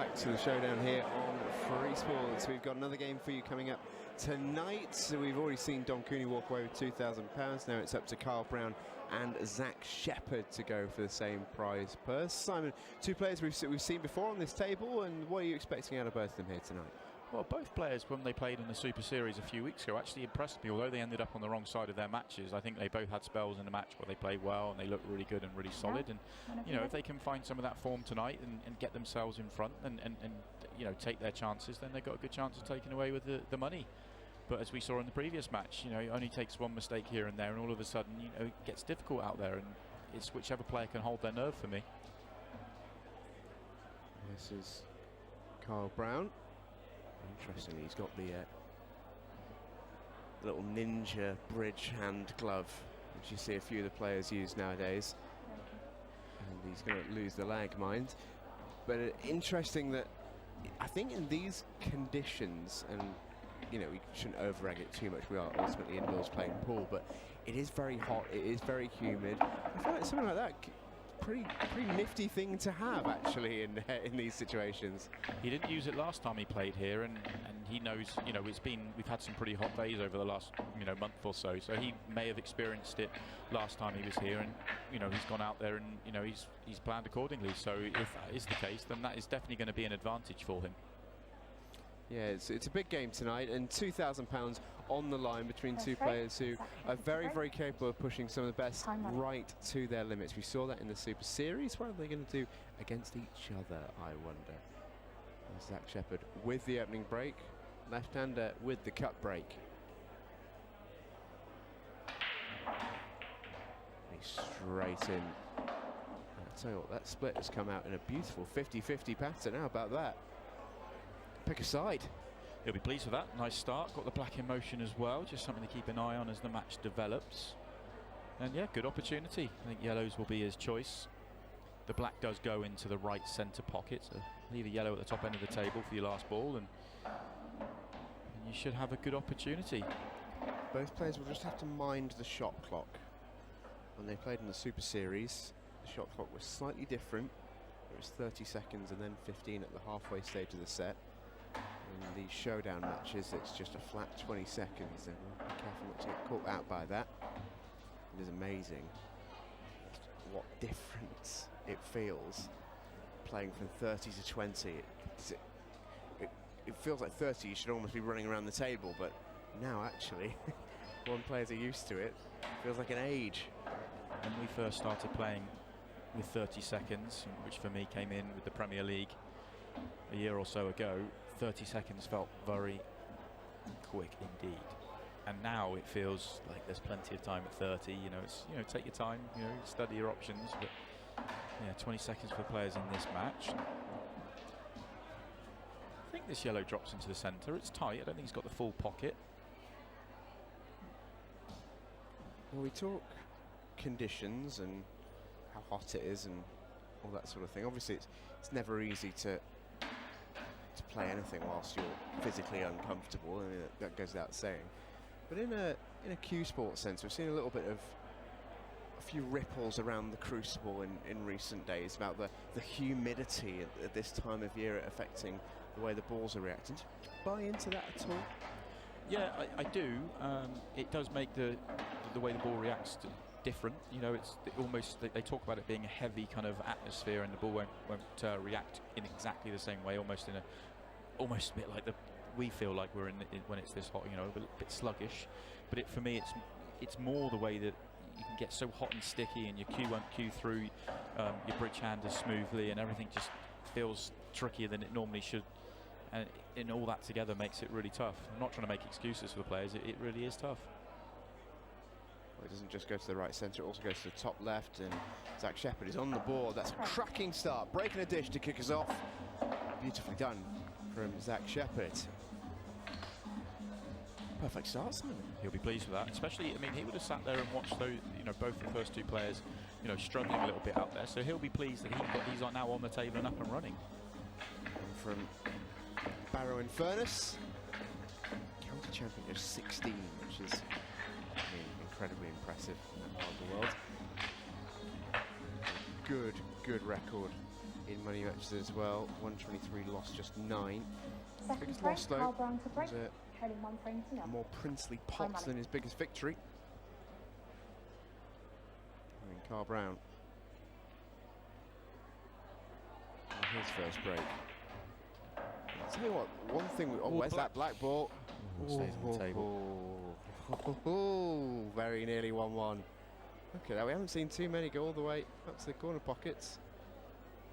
back to the showdown here on Free Sports. We've got another game for you coming up tonight. So we've already seen Don Cooney walk away with £2,000. Now it's up to Carl Brown and Zach Shepard to go for the same prize purse. Simon, two players we've seen before on this table, and what are you expecting out of both of them here tonight? Well, both players, when they played in the Super Series a few weeks ago, actually impressed me. Although they ended up on the wrong side of their matches, I think they both had spells in the match where they played well and they looked really good and really solid. And you know, if they can find some of that form tonight and get themselves in front and you know, take their chances, then they've got a good chance of taking away with the money. But as we saw in the previous match, you know, it only takes one mistake here and there, and all of a sudden, you know, it gets difficult out there, and it's whichever player can hold their nerve for me. This is Carl Brown. Interestingly, he's got the little ninja bridge hand glove, which you see a few of the players use nowadays. And he's going to lose the lag, mind. But interesting that I think in these conditions, and you know, we shouldn't over-egg it too much, we are ultimately indoors playing pool, but it is very hot, it is very humid. I feel like something like that, pretty nifty thing to have actually in these situations. He didn't use it last time he played here, and he knows, you know, we've had some pretty hot days over the last, you know, month or so, so he may have experienced it last time he was here, and you know, he's gone out there and, you know, he's planned accordingly. So if that is the case, then that is definitely going to be an advantage for him. Yeah, it's a big game tonight, and £2,000 on the line between two players who are very capable of pushing some of the best right to their limits. We saw that in the Super Series. What are they going to do against each other, I wonder? Zach Shepard with the opening break, left-hander with the cut break. He's straight in. I'll tell you what, that split has come out in a beautiful 50-50 pattern. How about that? Pick a side. He'll be pleased with that. Nice start. Got the black in motion as well. Just something to keep an eye on as the match develops. And yeah, good opportunity. I think yellows will be his choice. The black does go into the right centre pocket, so leave a yellow at the top end of the table for your last ball, and you should have a good opportunity. Both players will just have to mind the shot clock. When they played in the Super Series, the shot clock was slightly different. It was 30 seconds and then 15 at the halfway stage of the set. In the showdown matches, it's just a flat 20 seconds, and we'll be careful not to get caught out by that. It is amazing what difference it feels playing from 30 to 20. It feels like 30, you should almost be running around the table, but now actually, one players are used to it, it feels like an age. When we first started playing with 30 seconds, which for me came in with the Premier League a year or so ago, 30 seconds felt very quick indeed. And now it feels like there's plenty of time at 30. You know, it's, you know, take your time, you know, study your options. But yeah, 20 seconds for the players in this match. I think this yellow drops into the centre. It's tight. I don't think he's got the full pocket. Well, we talk conditions and how hot it is and all that sort of thing. Obviously, it's never easy to play anything whilst you're physically uncomfortable. I mean, that goes without saying. But in a Q Sports sense, we've seen a little bit of a few ripples around the crucible in recent days about the humidity at this time of year affecting the way the balls are reacting. Do you buy into that at all? Yeah, I do. It does make the way the ball reacts different. You know, it's almost, they talk about it being a heavy kind of atmosphere, and the ball won't react in exactly the same way, almost a bit like we feel like we're in when it's this hot, you know, a bit sluggish. But for me, it's more the way that you can get so hot and sticky, and your cue won't cue through your bridge hand as smoothly, and everything just feels trickier than it normally should. And all that together makes it really tough. I'm not trying to make excuses for the players. It really is tough. Well, it doesn't just go to the right centre, it also goes to the top left, and Zach Shepard is on the board. That's a cracking start, breaking a dish to kick us off. Beautifully done from Zach Shepard. Perfect start, Simon. He'll be pleased with that, especially, I mean, he would have sat there and watched those, you know, both the first two players, you know, struggling a little bit out there, so he'll be pleased that he's now on the table and up and running. And from Barrow in Furness, county champion of 16, which is, I mean, incredibly impressive in that part of the world. Good record in money matches as well. 123 lost just 9. Second Biggest frame, loss though Carl Brown to break, was trailing 1 frame to a none. more princely Time pot than his biggest victory. I mean, Carl Brown. His first break. I'll tell you what, one thing. Where's that black ball? Stays on the table. Oh, very nearly 1-1. Okay, now we haven't seen too many go all the way up to the corner pockets.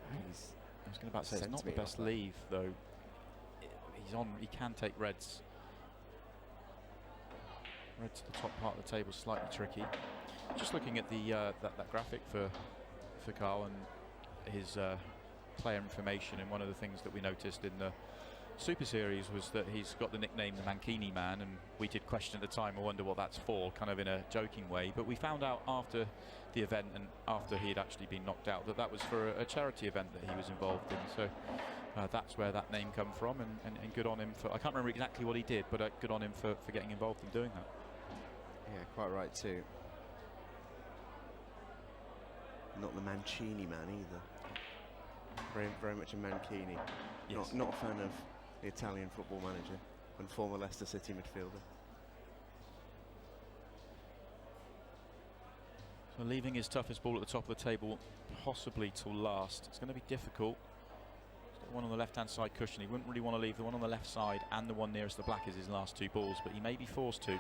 I was going to say it's not the best leave though. He's on. He can take reds. Red to the top part of the table, slightly tricky. Just looking at the that graphic for Carl and his player information, and one of the things that we noticed in the Super Series was that he's got the nickname the Mankini Man, and we did question at the time, I wonder what that's for, kind of in a joking way, but we found out after the event and after he had actually been knocked out that that was for a charity event that he was involved in. So that's where that name come from, and good on him for, I can't remember exactly what he did, but good on him for getting involved in doing that. Yeah, quite right too. Not the Mancini Man either. Very much a Mancini. Yes. Not a fan of the Italian football manager and former Leicester City midfielder. So leaving his toughest ball at the top of the table, possibly till last. It's going to be difficult. He's got one on the left-hand side cushion. He wouldn't really want to leave the one on the left side and the one nearest the black as his last 2 balls, but he may be forced to.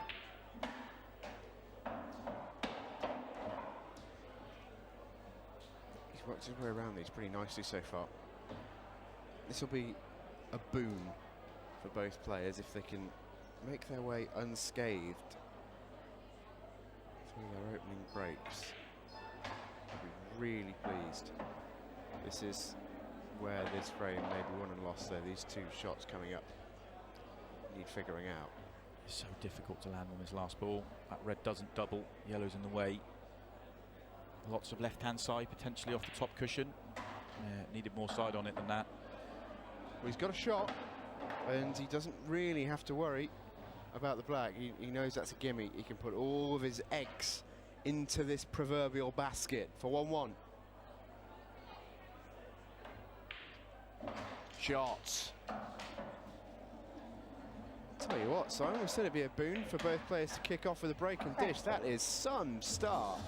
He's worked his way around these pretty nicely so far. This will be a boon for both players if they can make their way unscathed through their opening breaks. I'll be really pleased. This is where this frame may be won and lost, though. These 2 shots coming up need figuring out. It's so difficult to land on his last ball. That red doesn't double, yellow's in the way. Lots of left-hand side, potentially off the top cushion. Needed more side on it than that. Well, he's got a shot, and he doesn't really have to worry about the black. He knows that's a gimme. He can put all of his eggs into this proverbial basket for 1-1. Shots. Tell you what, Simon, we said it'd be a boon for both players to kick off with a break and dish. That is some start.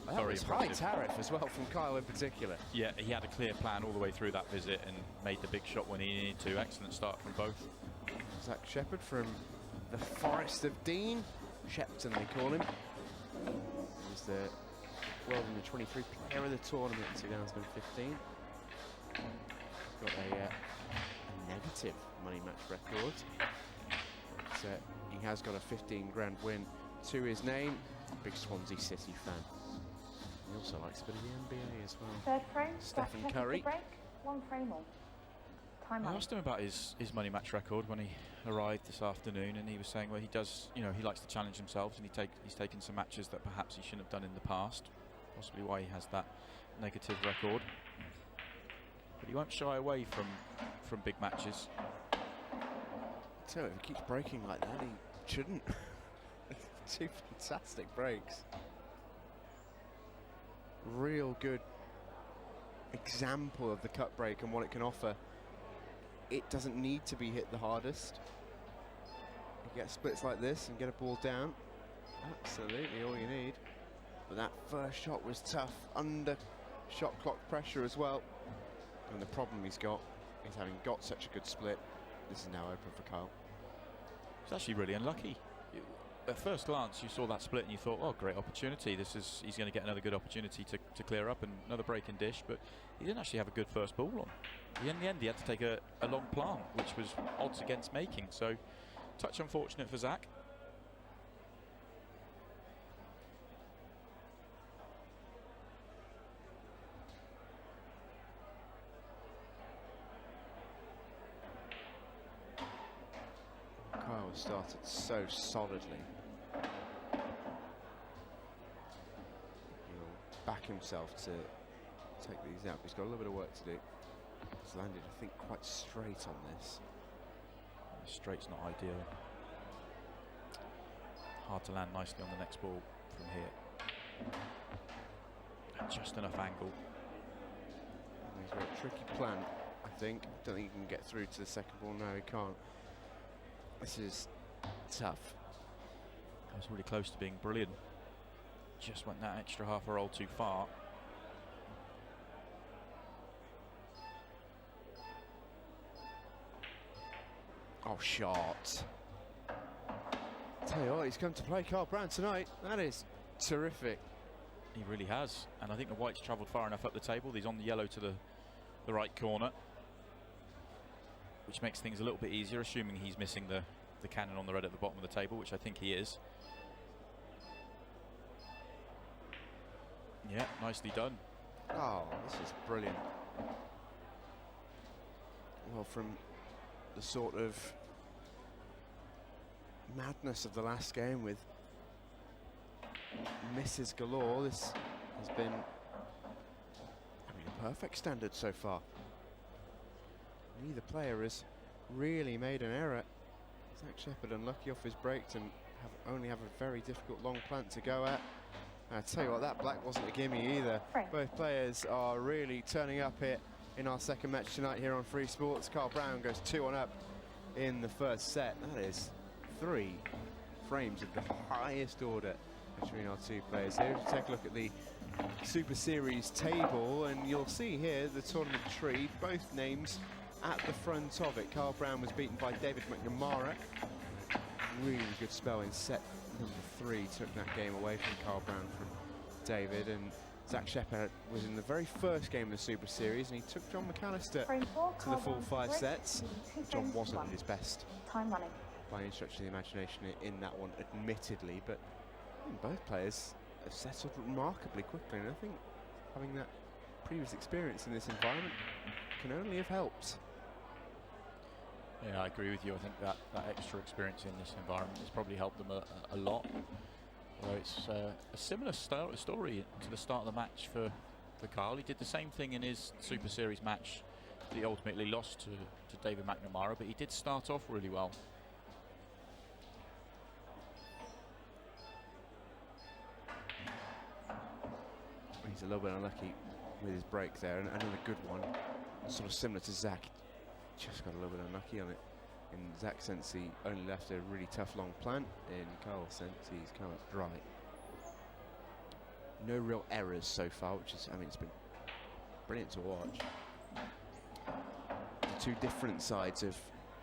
That was high tariff as well from Kyle in particular. Yeah, he had a clear plan all the way through that visit and made the big shot when he needed to. Excellent start from both. Zach Shepard from the Forest of Dean. Shepton, they call him. He's the World Under 23 Player of the Tournament in 2015. Got a negative money match record. But, he has got a 15 grand win to his name. Big Swansea City fan. He also likes a bit of the NBA as well. 3rd frame, Stephen Jack Curry. to break, 1 frame all. Time I money. asked him about his money match record when he arrived this afternoon, and he was saying, well, he does, he likes to challenge himself, and he's taken some matches that perhaps he shouldn't have done in the past. Possibly why he has that negative record. But he won't shy away from big matches. So if he keeps breaking like that, he shouldn't. 2 fantastic breaks. Real good example of the cut break and what it can offer. It doesn't need to be hit the hardest. You get splits like this and get a ball down. Absolutely all you need. But that first shot was tough, under shot clock pressure as well. And the problem he's got is having got such a good split, this is now open for Kyle. It's actually really unlucky. At first glance, you saw that split and you thought, oh, great opportunity. He's going to get another good opportunity to clear up and another break and dish, but he didn't actually have a good first ball on. In the end, he had to take a long plant, which was odds against making. So, touch unfortunate for Zach. Kyle started so solidly. He'll back himself to take these out. He's got a little bit of work to do. He's landed, I think, quite straight on this. Straight's not ideal. Hard to land nicely on the next ball from here. At just enough angle. And He's got a tricky plan, I think. Don't think he can get through to the second ball. No, he can't. This is tough. That was really close to being brilliant. Just went that extra half a roll too far. Oh, shot. Tell you what, he's come to play Carl Brown tonight. That is terrific. He really has. And I think the white's travelled far enough up the table. He's on the yellow to the right corner, which makes things a little bit easier, assuming he's missing the cannon on the red at the bottom of the table, which I think he is. Yeah, nicely done. Oh, this is brilliant. Well, from the sort of madness of the last game with misses galore, this has been, I mean, a perfect standard so far. Neither player has really made an error. Zach Shepard unlucky off his breaks and only have a very difficult long plant to go at. I tell you what, that black wasn't a gimme either. Right. Both players are really turning up here in our second match tonight here on Free Sports. Carl Brown goes 2-1 up in the first set. That is 3 frames of the highest order between our two players here. If you take a look at the Super Series table, and you'll see here the tournament tree, both names at the front of it. Carl Brown was beaten by David McNamara. Really good spell in set number 3, took that game away from Carl Brown from David, and Zach Shepard was in the very first game of the Super Series, and he took John McAllister Frame 4, to the full Carl 5 Brown, sets. 2 John frames, wasn't 1. at his best Time running. by any stretch of the imagination in that one, admittedly, but I think both players have settled remarkably quickly, and I think having that previous experience in this environment can only have helped. Yeah, I agree with you. I think that extra experience in this environment has probably helped them a lot. Although it's a similar story to the start of the match for Carl. He did the same thing in his Super Series match that he ultimately lost to David McNamara, but he did start off really well. He's a little bit unlucky with his break there, and another good one, sort of similar to Zach. Just got a little bit unlucky on it. In Zach's sense, he only left a really tough long plant. In Carl's sense, he's come up dry. No real errors so far, which is, I mean, it's been brilliant to watch. The two different sides of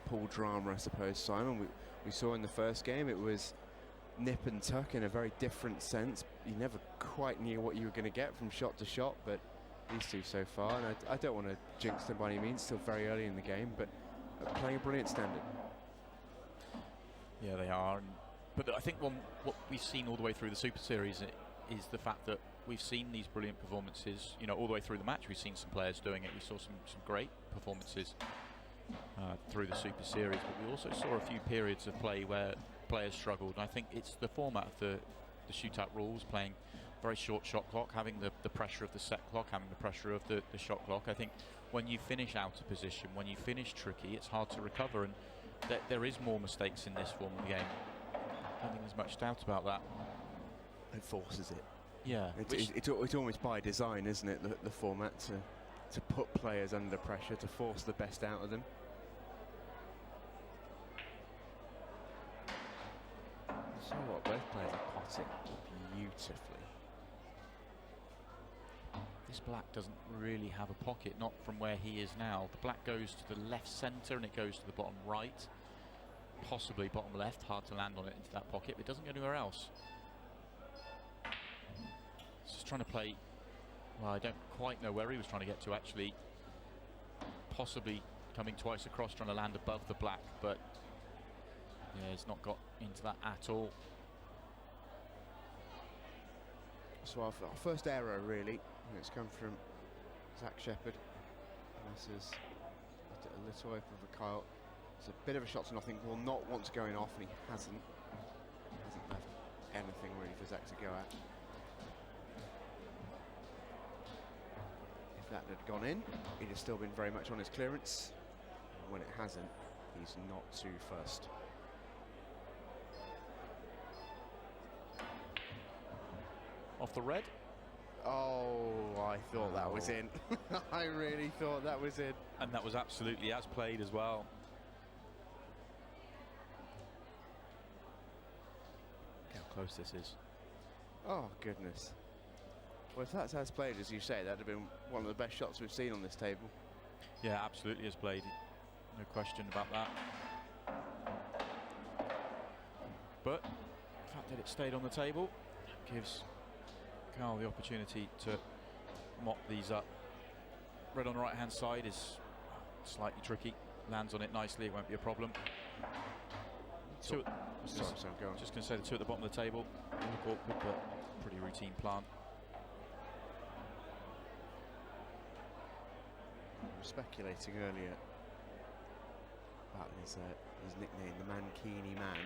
pool drama, I suppose, Simon. We saw in the first game, it was nip and tuck in a very different sense. You never quite knew what you were going to get from shot to shot, but these two so far, and I don't want to jinx them by any means, still very early in the game, but playing a brilliant standard. Yeah, they are. But I think what we've seen all the way through the Super Series is the fact that we've seen these brilliant performances, you know, all the way through the match. We've seen some players doing it. We saw some great performances through the Super Series, but we also saw a few periods of play where players struggled. And I think it's the format of the shootout rules, playing very short shot clock, having the pressure of the set clock, having the pressure of the shot clock. I think when you finish out of position, when you finish tricky, it's hard to recover, and there is more mistakes in this form of the game. I don't think there's much doubt about that. It forces it. Yeah. It's almost by design, isn't it, the format, to put players under pressure, to force the best out of them. So what, both players are potting beautifully. This black doesn't really have a pocket, not from where he is now. The black goes to the left centre and it goes to the bottom right, possibly bottom left. Hard to land on it into that pocket, but it doesn't go anywhere else. It's just trying to play, well, I don't quite know where he was trying to get to actually. Possibly coming twice across, trying to land above the black, but yeah, it's not got into that at all. So our first error, really, and it's come from Zach Shepard. This is a little open for Kyle. It's a bit of a shot to nothing. Will not want to go in off, and he hasn't left anything really for Zach to go at. If that had gone in, he'd have still been very much on his clearance. When it hasn't, he's not too fussed. Off the red. Oh, I thought that was in. I really thought that was in. And that was absolutely as played as well. Look how close this is. Oh, goodness. Well, if that's as played as you say, that'd have been one of the best shots we've seen on this table. Yeah, absolutely as played. No question about that. But the fact that it stayed on the table gives Carl the opportunity to mop these up. Red on the right hand side is slightly tricky. Lands on it nicely, it won't be a problem. Sorry, go on. Just going to say the two at the bottom of the table look awkward, but pretty routine plant. We were speculating earlier about his nickname, the Mankini Man.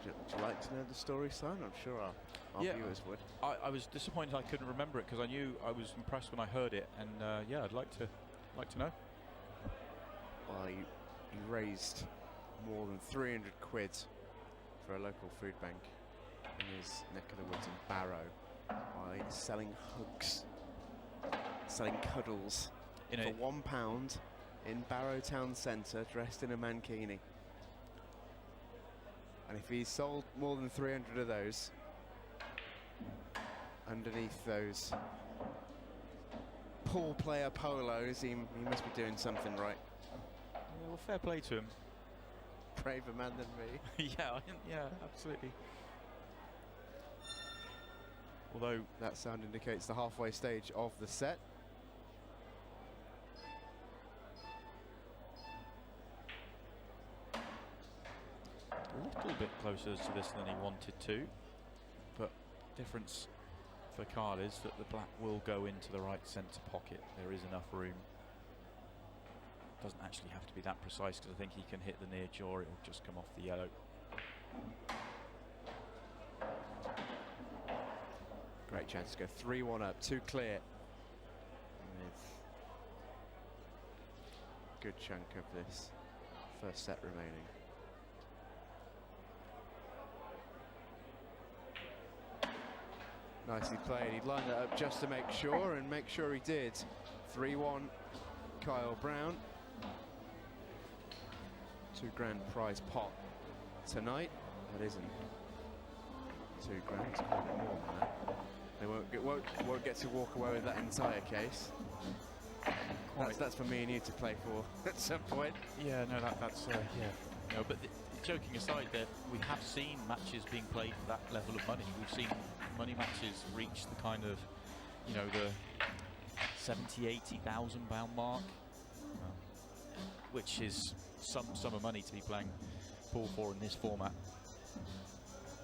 Would you like to know the story, son? I'm sure our viewers would. I was disappointed I couldn't remember it, because I knew I was impressed when I heard it, and yeah, I'd like to know. Well, you raised more than 300 quid for a local food bank in his neck of the woods in Barrow by selling hugs, selling cuddles for £1 in Barrow Town Centre, dressed in a mankini. And if he sold more than 300 of those, underneath those pool player polos, he must be doing something right. Yeah, well, fair play to him. Braver man than me. yeah, absolutely. Although that sound indicates the halfway stage of the set. a little bit closer to this than he wanted to, but difference for Carl is that the black will go into the right centre pocket. There is enough room. Doesn't actually have to be that precise, because I think he can hit the near jaw, it will just come off the yellow. Great chance to go 3-1 up, 2 clear, with a good chunk of this first set remaining. Nicely played. He'd lined that up just to make sure, and make sure he did. 3-1 Kyle Brown. £2 grand prize pot tonight. That isn't £2 grand, it's quite a bit more than that. They won't get to walk away with that entire case. That's for me and you to play for at some point. Yeah, no, that's yeah. No, but joking aside, there we have seen matches being played for that level of money. We've seen money matches reach the kind of, you know, the 70,000–80,000 pound mark, which is some sum of money to be playing pool for in this format.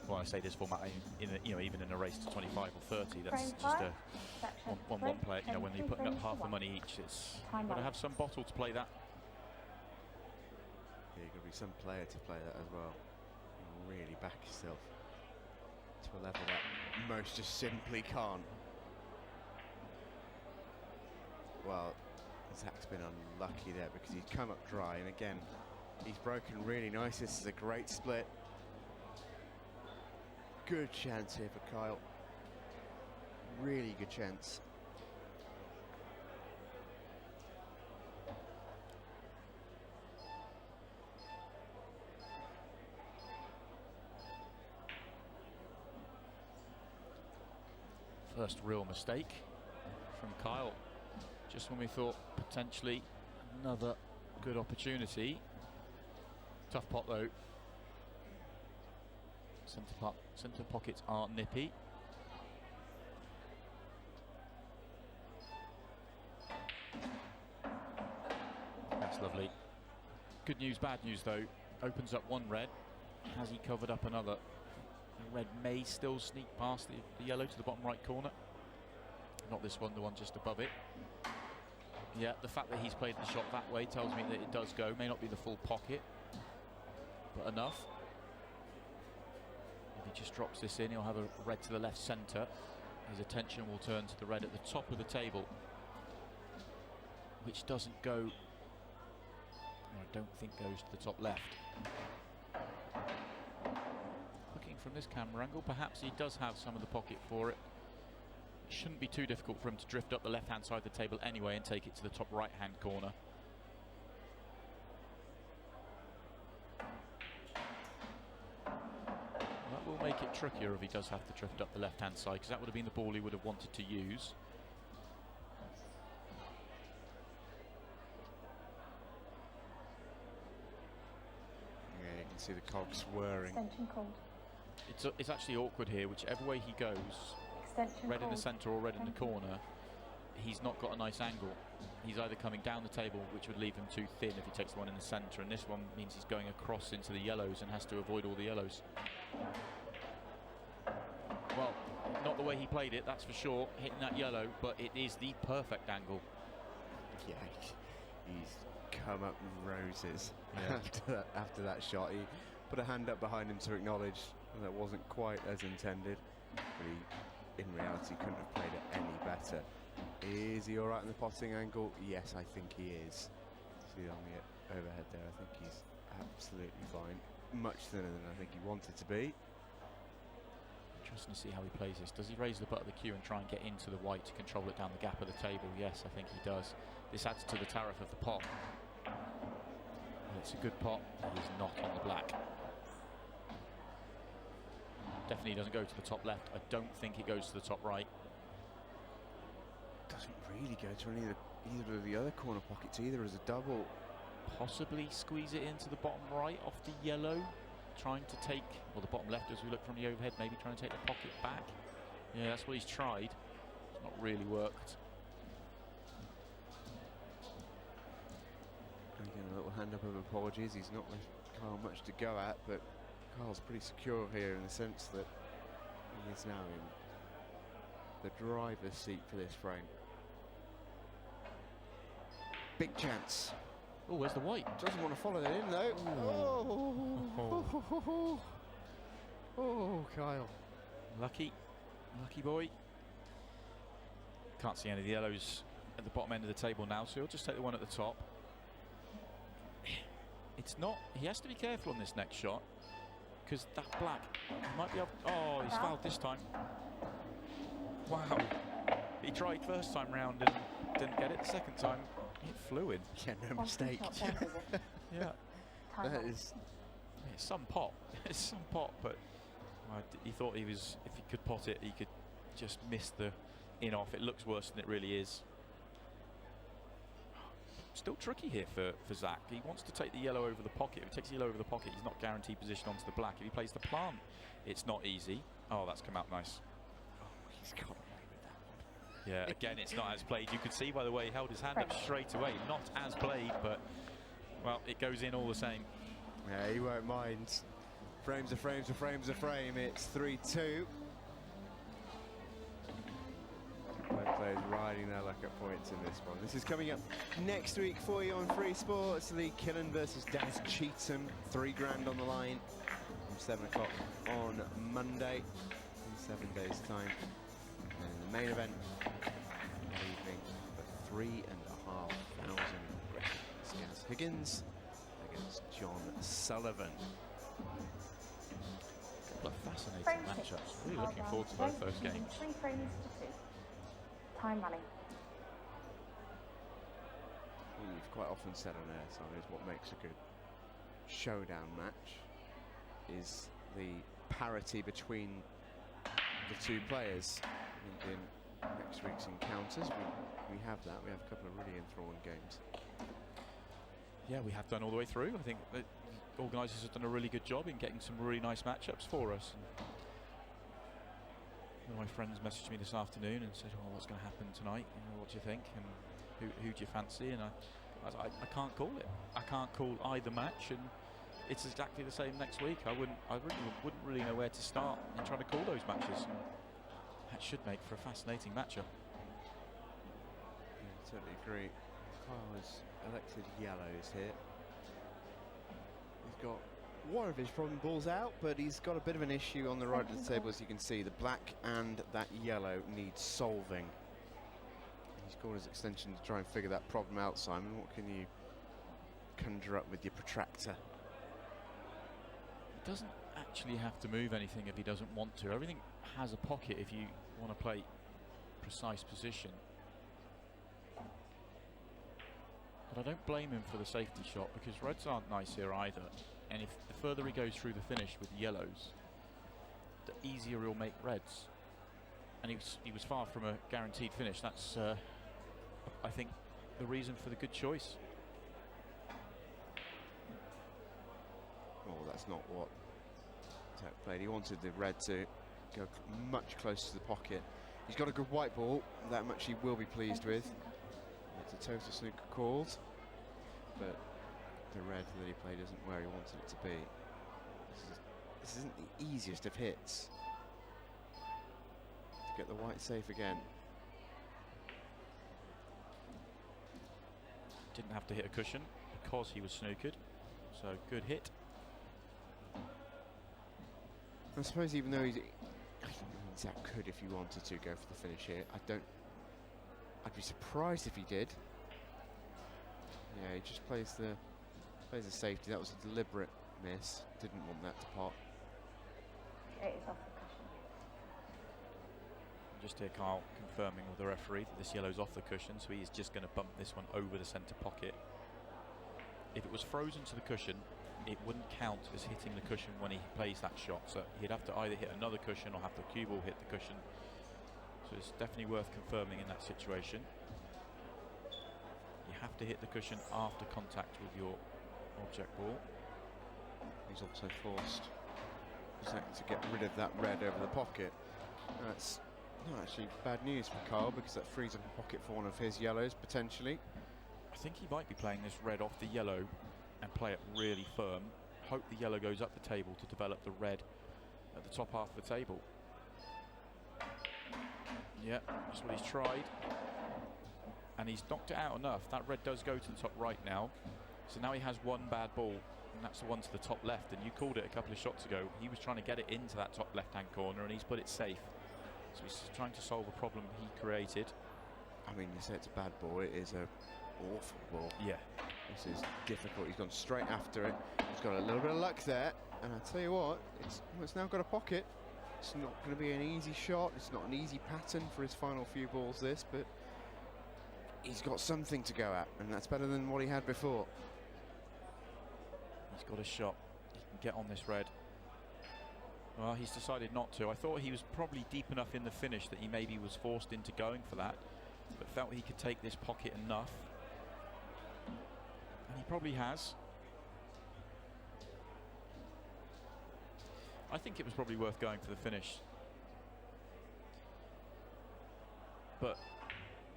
Well, I say this format, even in a race to 25 or 30, that's just a one player. You know, when you're putting up half the money each, you've got to have some bottle to play that. Yeah, you've got to be some player to play that as well. You really back yourself to a level that most just simply can't. Well, Zach's been unlucky there because he's come up dry, and again, he's broken really nice. This is a great split. Good chance here for Kyle. Really good chance. First real mistake from Kyle. Just when we thought potentially another good opportunity. Tough pot though. Centre pockets are nippy. That's lovely. Good news, bad news though. Opens up one red. Has he covered up another? The red may still sneak past the yellow to the bottom right corner. Not this one, the one just above it. Yeah, the fact that he's played the shot that way tells me that it does go. May not be the full pocket, but enough. If he just drops this in, he'll have a red to the left centre. His attention will turn to the red at the top of the table, which doesn't go, or I don't think goes to the top left. Looking from this camera angle. Perhaps he does have some of the pocket for it. It shouldn't be too difficult for him to drift up the left-hand side of the table anyway and take it to the top right-hand corner. That will make it trickier if he does have to drift up the left-hand side, because that would have been the ball he would have wanted to use. Yeah, you can see the cogs whirring. Extension called. It's actually awkward here. Whichever way he goes, Extension red in the called. centre or red in the Thank you. corner, he's not got a nice angle. He's either coming down the table, which would leave him too thin if he takes the one in the centre, and this one means he's going across into the yellows and has to avoid all the yellows. Well, not the way he played it, that's for sure, hitting that yellow, but it is the perfect angle. Yeah, he's come up in roses Yeah. after that shot. He put a hand up behind him to acknowledge that wasn't quite as intended, but he, in reality, couldn't have played it any better. Is he all right in the potting angle? Yes, I think he is. See on the overhead there, I think he's absolutely fine. Much thinner than I think he wanted to be. Interesting to see how he plays this. Does he raise the butt of the cue and try and get into the white to control it down the gap of the table? Yes, I think he does. This adds to the tariff of the pot. Well, it's a good pot. He is not on the black. Definitely doesn't go to the top left. I don't think it goes to the top right. Doesn't really go to either of the other corner pockets either as a double. Possibly squeeze it into the bottom right off the yellow. Trying to take, or the bottom left as we look from the overhead, maybe trying to take the pocket back. Yeah, that's what he's tried. It's not really worked. And again, a little hand up of apologies. He's not left Kyle much to go at, but Kyle's pretty secure here in the sense that he is now in the driver's seat for this frame. Big chance. Oh, where's the white? Doesn't want to follow that in though. Oh, Kyle. Lucky boy. Can't see any of the yellows at the bottom end of the table now, so he'll just take the one at the top. It's not, he has to be careful on this next shot, because that black, he might be able, oh, he's fouled this time. Wow. He tried first time round and didn't get it. The second time, it flew in. Yeah, no mistake. Yeah. Time That out. is. It's some pot. It's some pot, but he thought he was, if he could pot it, he could just miss the in off. It looks worse than it really is. Still tricky here for Zach. He wants to take the yellow over the pocket. If he takes the yellow over the pocket, he's not guaranteed position onto the black. If he plays the plant, it's not easy. Oh, that's come out nice. Oh, he's got away with that one. Yeah, again, it's not as played. You could see by the way he held his hand up straight away. Not as played, but, well, it goes in all the same. Yeah, he won't mind. Frames are frames are frames are frame. It's 3-2. Both players riding their luck at points in this one. This is coming up next week for you on Free Sports. Lee Killen versus Daz Cheatham. $3 grand on the line from 7 o'clock on Monday in 7 days' time. And the main event that evening for $3,500. Gaz Higgins against John Sullivan. Couple of fascinating Frame six. matchups. Really looking Well forward to done. both those Using games. 3 frames to 2. Time running. Well, you've quite often said on air, Simon, is what makes a good showdown match is the parity between the two players. I think in next week's encounters, we have that. We have a couple of really enthralling games. Yeah, we have done all the way through. I think the organisers have done a really good job in getting some really nice matchups for us. One of my friends messaged me this afternoon and said, "Oh, what's going to happen tonight? You know, what do you think? And who do you fancy?" And I can't call it. I can't call either match, and it's exactly the same next week. I wouldn't really know where to start in trying to call those matches. And that should make for a fascinating matchup. Yeah, I totally agree. Kyle has elected yellows here. He's got one of his problem balls out, but he's got a bit of an issue on the right of the table, as you can see. The black and that yellow need solving. He's called his extension to try and figure that problem out, Simon. What can you conjure up with your protractor? It doesn't actually have to move anything if he doesn't want to. Everything has a pocket if you want to play precise position. But I don't blame him for the safety shot, because reds aren't nice here either. And if the further he goes through the finish with yellows, the easier he'll make reds. And he was far from a guaranteed finish. That's, I think, the reason for the good choice. Oh, that's not what Tech played. He wanted the red to go much closer to the pocket. He's got a good white ball, that much he will be pleased with. It's a total snooker called, but the red that he played isn't where he wanted it to be. This isn't the easiest of hits. To get the white safe again. Didn't have to hit a cushion because he was snookered, so good hit. I suppose even though Zach could, if he wanted to, go for the finish here. I'd be surprised if he did. Yeah, he just plays the safety. That was a deliberate miss. Didn't want that to pop. It is off the cushion. Just here, Kyle confirming with the referee that this yellow's off the cushion, so he's just going to bump this one over the centre pocket. If it was frozen to the cushion, it wouldn't count as hitting the cushion when he plays that shot. So he'd have to either hit another cushion or have the cue ball hit the cushion. So it's definitely worth confirming in that situation. You have to hit the cushion after contact with your object ball. He's also forced Zach to get rid of that red over the pocket. That's not actually bad news for Carl, because that frees up a pocket for one of his yellows potentially. I think he might be playing this red off the yellow and play it really firm. Hope the yellow goes up the table to develop the red at the top half of the table. Yeah, that's what he's tried. And he's knocked it out enough. That red does go to the top right now. So now he has one bad ball, and that's the one to the top left. And you called it a couple of shots ago. He was trying to get it into that top left-hand corner, and he's put it safe. So he's trying to solve a problem he created. I mean, you say it's a bad ball, it is a awful ball. Yeah. This is difficult. He's gone straight after it. He's got a little bit of luck there, and I tell you what, it's now got a pocket. It's not going to be an easy shot. It's not an easy pattern for his final few balls, this, but he's got something to go at, and that's better than what he had before. He's got a shot. He can get on this red. Well, he's decided not to. I thought he was probably deep enough in the finish that he maybe was forced into going for that, but felt he could take this pocket enough. And he probably has. I think it was probably worth going for the finish. But,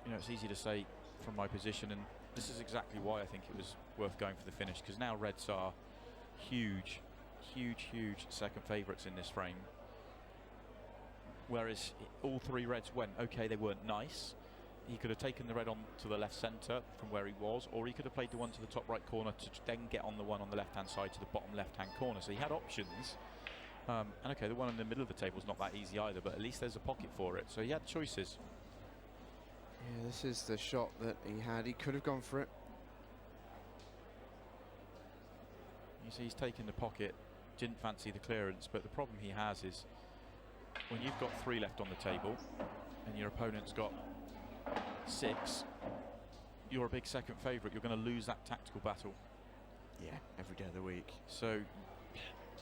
you know, it's easy to say from my position, and this is exactly why I think it was worth going for the finish, because now reds are huge second favourites in this frame. Whereas all three reds went, okay, they weren't nice. He could have taken the red on to the left centre from where he was, or he could have played the one to the top right corner to then get on the one on the left hand side to the bottom left hand corner. So he had options. And okay, the one in the middle of the table is not that easy either, but at least there's a pocket for it. So he had choices. Yeah, this is the shot that he had. He could have gone for it. You see, he's taken the pocket, didn't fancy the clearance, but the problem he has is when you've got 3 left on the table and your opponent's got 6, you're a big second favourite. You're going to lose that tactical battle. Yeah, every day of the week. So,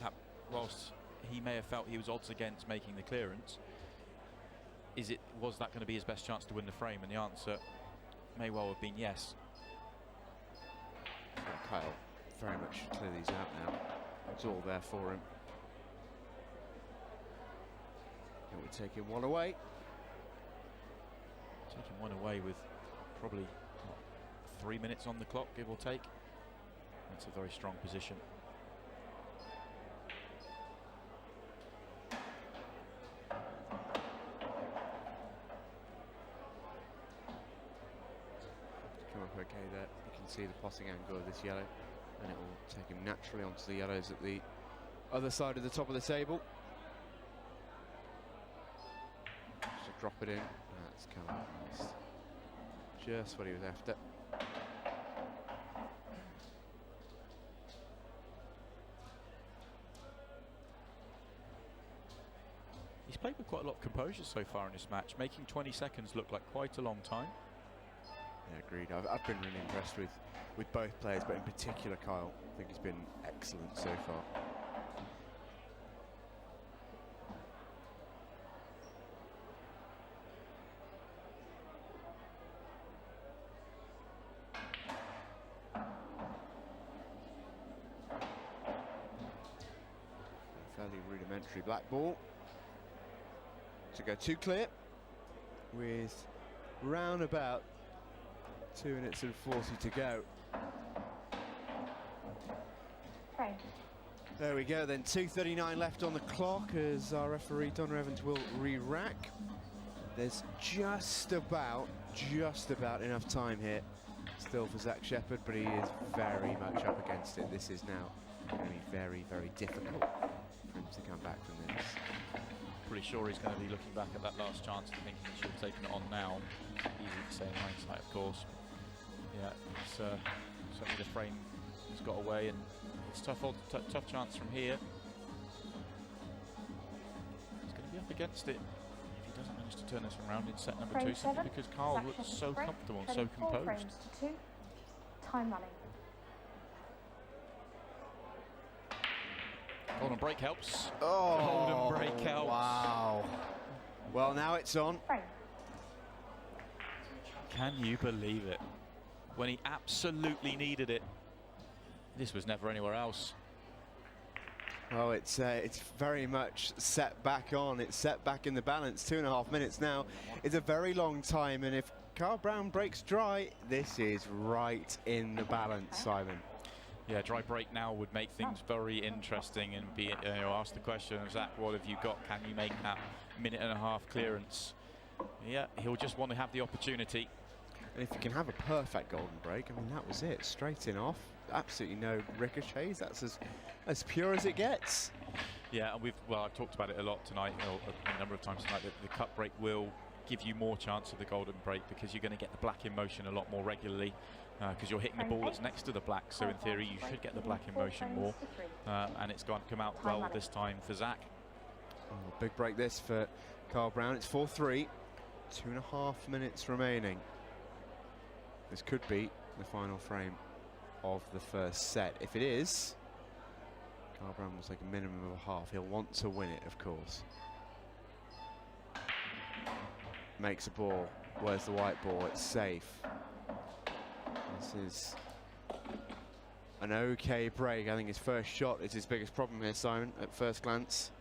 that, whilst he may have felt he was odds against making the clearance, was that going to be his best chance to win the frame? And the answer may well have been yes. Yeah, Kyle very much should clear these out now. It's all there for him. And we're taking one away. Taking one away with probably 3 minutes on the clock, give or take. That's a very strong position. Come up okay there. You can see the potting angle of this yellow, and it will take him naturally onto the yellows at the other side of the top of the table. Just to drop it in. That's come out nice. Just what he was after. He's played with quite a lot of composure so far in this match, making 20 seconds look like quite a long time. Yeah, agreed. I've been really impressed with both players, but in particular Kyle. I think he's been excellent so far. Fairly rudimentary black ball. To go too clear with round about 2 minutes and 40 to go. Frame. There we go then, 2:39 left on the clock as our referee Donna Evans will re-rack. There's just about enough time here still for Zach Shepard, but he is very much up against it. This is now going to be very, very difficult for him to come back from this. Pretty sure he's going to be looking back at that last chance and thinking he should have taken it on now. Easy to say in hindsight, of course. Yeah, it's certainly the frame has got away, and it's tough chance from here. He's going to be up against it if he doesn't manage to turn this around in set number 2, simply because Carl looks so comfortable and so composed. Frames to 2. Time running. Golden break helps. Oh, golden break helps. Wow. Well, now it's on. Frame. Can you believe it? When he absolutely needed it, this was never anywhere else. Well, it's very much set back on. It's set back in the balance. 2.5 minutes now. It's a very long time, and if Carl Brown breaks dry, this is right in the balance, Simon. Yeah, dry break now would make things very interesting and be, ask the question of Zach, what have you got? Can you make that 1.5 minute clearance? Yeah, he'll just want to have the opportunity. And if you can have a perfect golden break, I mean, that was it. Straight in off. Absolutely no ricochets. That's as pure as it gets. Yeah, and I've talked about it a lot tonight, a number of times tonight, that the cut break will give you more chance of the golden break because you're going to get the black in motion a lot more regularly. Because you're hitting the ball that's next to the black, so in theory you should get the black in motion more, and it's going to come out well this time for Zach. Oh, big break this for Carl Brown. It's 4-3, 2.5 minutes remaining. This could be the final frame of the first set. If it is, Carl Brown will take a minimum of a half. He'll want to win it, of course. Makes a ball. Where's the white ball? It's safe. This is an okay break. I think his first shot is his biggest problem here, Simon, at first glance.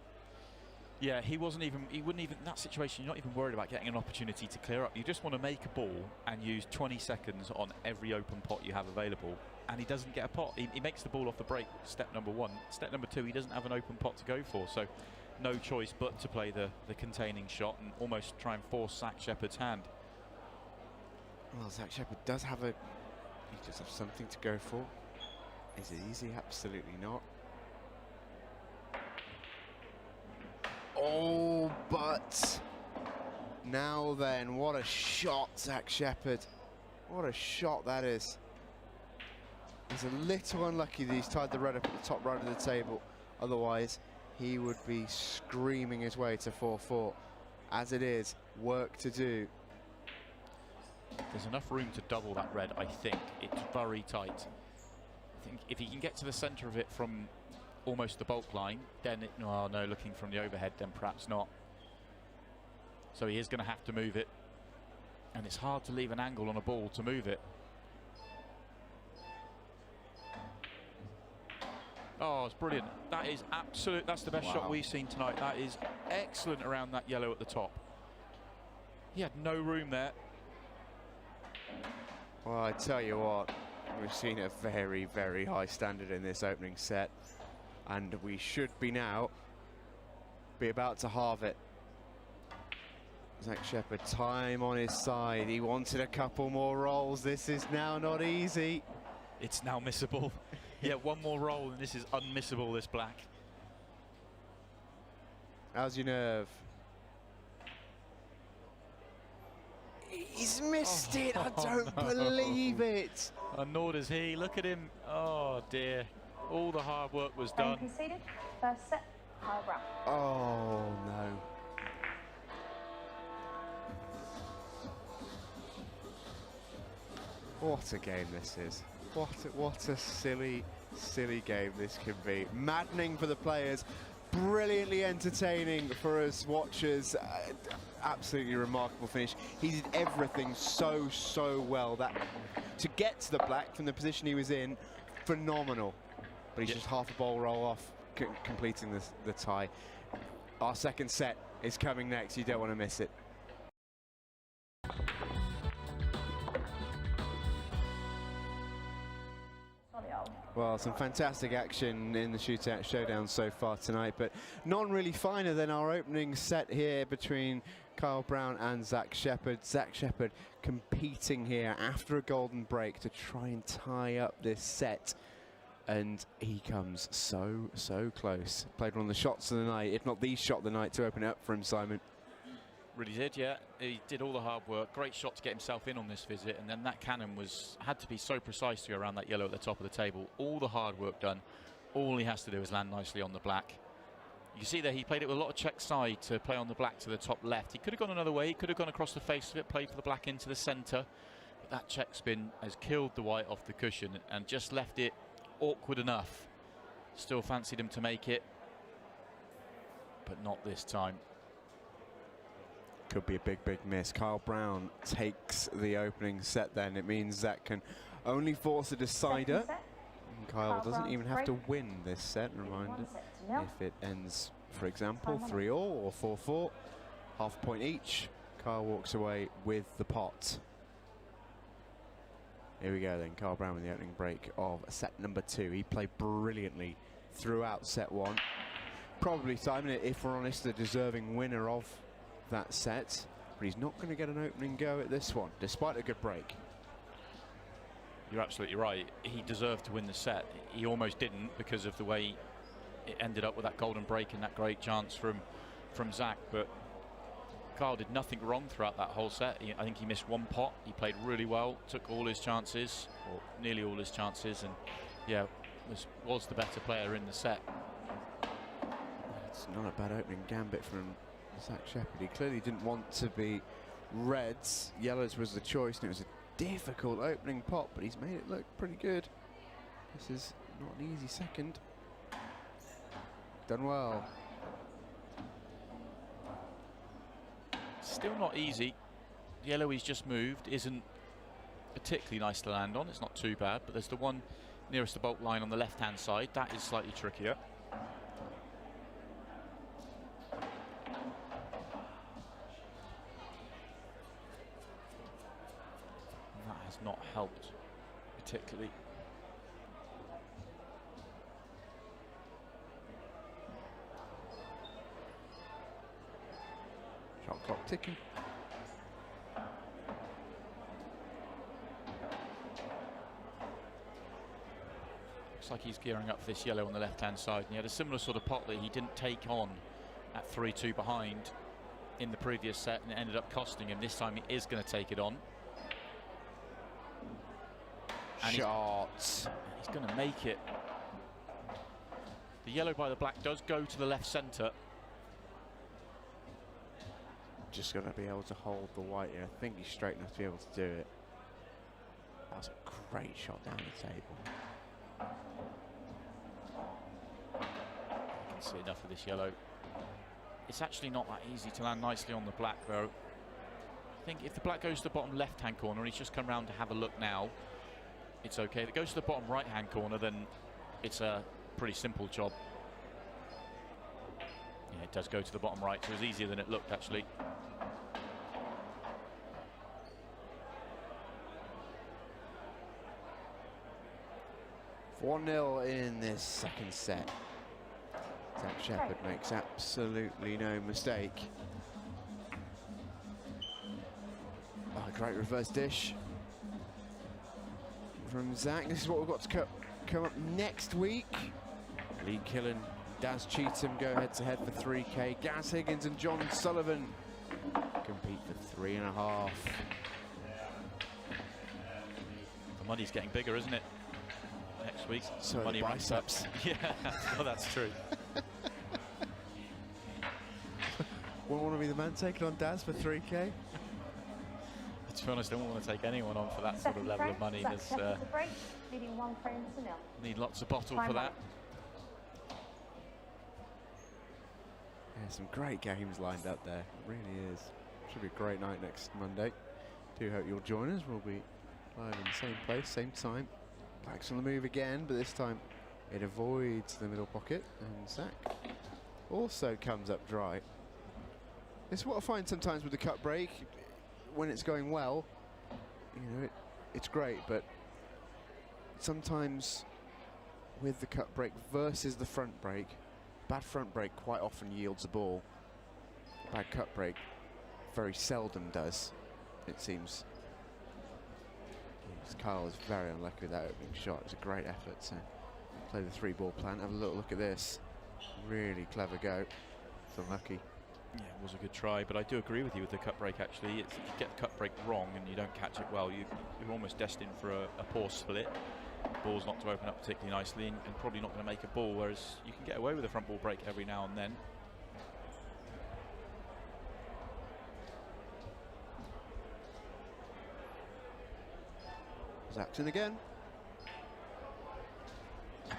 Yeah, he wouldn't even, in that situation, you're not even worried about getting an opportunity to clear up. You just want to make a ball and use 20 seconds on every open pot you have available. And he doesn't get a pot. He makes the ball off the break, step number 1. Step number 2, he doesn't have an open pot to go for. So no choice but to play the containing shot and almost try and force Zach Shepard's hand. Well, Zach Shepard does have he does have something to go for. Is it easy? Absolutely not. Oh, but now then, what a shot, Zach Shepard. What a shot that is. He's a little unlucky that he's tied the red up at the top right of the table. Otherwise, he would be screaming his way to 4-4. As it is, work to do. There's enough room to double that red, I think. It's very tight. I think if he can get to the centre of it from almost the bulk line, then no, looking from the overhead, then perhaps not. So he is going to have to move it. And it's hard to leave an angle on a ball to move it. Oh, it's brilliant. That is absolute. That's the best shot we've seen tonight. That is excellent around that yellow at the top. He had no room there. Well, I tell you what, we've seen a very, very high standard in this opening set, and we should be about to halve it. Zach Shepard, time on his side. He wanted a couple more rolls. This is now not easy. It's now missable. Yeah, one more roll and this is unmissable, this black. How's your nerve? He's missed it. I don't believe it. And nor does he. Look at him. Oh dear. All the hard work was done. Conceded. First set, Kyle Brown. Oh no. What a game this is. What a silly, silly game this can be. Maddening for the players, brilliantly entertaining for us watchers. Absolutely remarkable finish. He did everything so well. That to get to the black from the position he was in, phenomenal. But he's just half a ball roll off, completing the tie. Our second set is coming next. You don't want to miss it. Well, some fantastic action in the shootout showdown so far tonight, but none really finer than our opening set here between Kyle Brown and Zach Shepard. Zach Shepard competing here after a golden break to try and tie up this set, and he comes so close. Played one of the shots of the night, if not the shot of the night, to open it up for him, Simon. Really did, yeah. He did all the hard work. Great shot to get himself in on this visit, and then that cannon had to be so precise to go around that yellow at the top of the table. All the hard work done. All he has to do is land nicely on the black. You see there, he played it with a lot of check side to play on the black to the top left. He could have gone another way. He could have gone across the face of it, played for the black into the centre. But that check spin has killed the white off the cushion and just left it awkward enough. Still fancied him to make it, but not this time. Could be a big miss. Kyle Brown takes the opening set then. It means Zach can only force a decider. And Kyle doesn't even have to win this set. Reminder, if it ends, for example, 3-all or 4-4, half point each, Kyle walks away with the pot. Here we go then, Kyle Brown with the opening break of set number 2. He played brilliantly throughout set 1. Probably, Simon, if we're honest, the deserving winner of that set, but he's not going to get an opening go at this one, despite a good break. You're absolutely right. He deserved to win the set. He almost didn't because of the way it ended up with that golden break and that great chance from Zach. But Kyle did nothing wrong throughout that whole set. I think he missed one pot. He played really well, took all his chances, or nearly all his chances, and yeah, was the better player in the set. It's not a bad opening gambit from Zach Shepard. He clearly didn't want to be reds. Yellows was the choice, and it was a difficult opening pot, but he's made it look pretty good. This is not an easy second. Done well. Still not easy. The yellow he's just moved isn't particularly nice to land on. It's not too bad, but there's the one nearest the bolt line on the left-hand side. That is slightly trickier. Has not helped particularly. Shot clock ticking. Looks like he's gearing up for this yellow on the left-hand side, and he had a similar sort of pot that he didn't take on at 3-2 behind in the previous set, and it ended up costing him. This time he is going to take it on. And shots. He's going to make it. The yellow by the black does go to the left centre. Just going to be able to hold the white here. I think he's straight enough to be able to do it. That was a great shot down the table. You can see enough of this yellow. It's actually not that easy to land nicely on the black, though. I think if the black goes to the bottom left-hand corner, and he's just come round to have a look now, it's okay. If it goes to the bottom right-hand corner, then it's a pretty simple job. Yeah, it does go to the bottom right, so it was easier than it looked, actually. One 0 in this second set. Zach Shepard makes absolutely no mistake. Oh, great reverse dish from Zach. This is what we've got to come up next week. Lee Killen, Daz Cheetham go head-to-head for 3K. Gaz Higgins and John Sullivan compete for 3.5. The money's getting bigger, isn't it? Next week. So money biceps. Yeah, well, that's true. Wouldn't want to be the man taking on Daz for 3K? I To be honest, I don't want to take anyone on for that sort of Second level frame, of money. Zach There's Shepard to break, leading 1 frame to 0. need lots of bottle Time for that. running. Yeah, some great games lined up there. It really is. Should be a great night next Monday. Do hope you'll join us. We'll be live in the same place, same time. Black's on the move again, but this time it avoids the middle pocket, and Zach also comes up dry. It's what I find sometimes with the cut break. When it's going well, you know, it's great, but sometimes with the cut break versus the front break, bad front break quite often yields a ball. Bad cut break very seldom does, it seems. Yes, Kyle is very unlucky with that opening shot. It was a great effort to play the 3-ball plan. Have a little look at this. Really clever go. It's unlucky. Yeah, it was a good try, but I do agree with you with the cut break. Actually, if you get the cut break wrong and you don't catch it well, you're almost destined for a poor split. Ball's not to open up particularly nicely, and probably not going to make a ball. Whereas you can get away with a front ball break every now and then. Zach's in again. You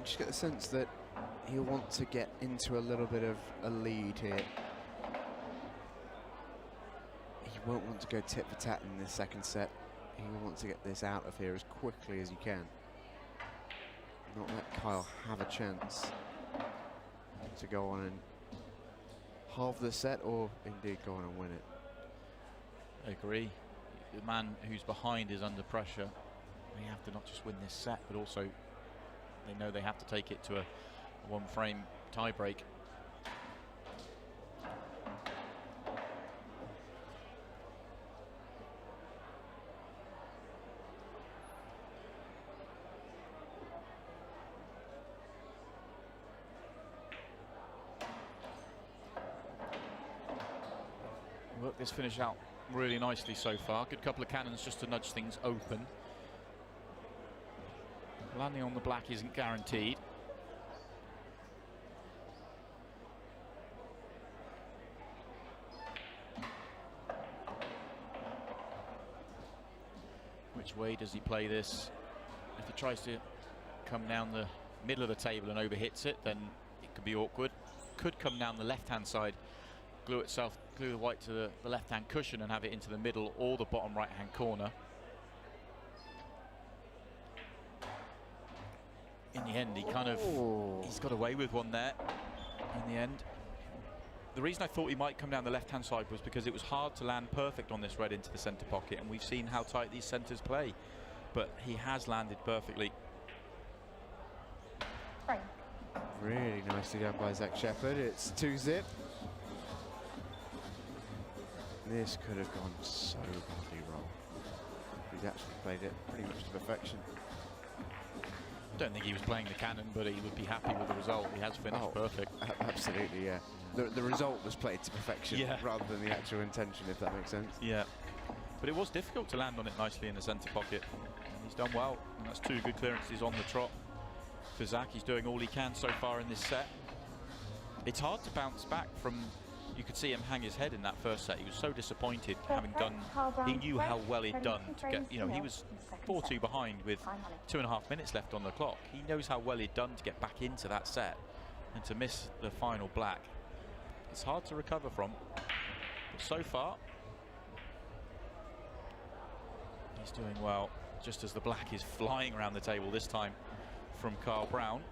just get the sense that he'll want to get into a little bit of a lead here. He won't want to go tit for tat in this second set. He will want to get this out of here as quickly as he can. Not let Kyle have a chance to go on and halve the set, or indeed go on and win it. I agree. The man who's behind is under pressure. They have to not just win this set, but also they know they have to take it to a 1-frame tie break. Work this finish out really nicely so far. Good couple of cannons just to nudge things open. Landing on the black isn't guaranteed. Which way does he play this? If he tries to come down the middle of the table and overhits it, then it could be awkward. Could come down the left-hand side, glue the white to the left-hand cushion and have it into the middle or the bottom right-hand corner. In the end, he's got away with one there in the end. The reason I thought he might come down the left-hand side was because it was hard to land perfect on this red into the centre pocket, and we've seen how tight these centres play. But he has landed perfectly. Frame. Really nicely done by Zach Shepard. It's 2-zip. This could have gone so badly wrong. He's actually played it pretty much to perfection. I don't think he was playing the cannon, but he would be happy with the result. He has finished perfect. Absolutely, yeah. The result was played to perfection, yeah, rather than the actual intention, if that makes sense. Yeah, but it was difficult to land on it nicely in the centre pocket. And he's done well, and that's 2 good clearances on the trot for Zach. He's doing all he can so far in this set. It's hard to bounce back from. You could see him hang his head in that first set. He was so disappointed, having done. He knew how well he'd done to get. You know, he was 4-2 behind with 2.5 minutes left on the clock. He knows how well he'd done to get back into that set, and to miss the final black, it's hard to recover from. But so far, he's doing well. Just as the black is flying around the table this time from Carl Brown.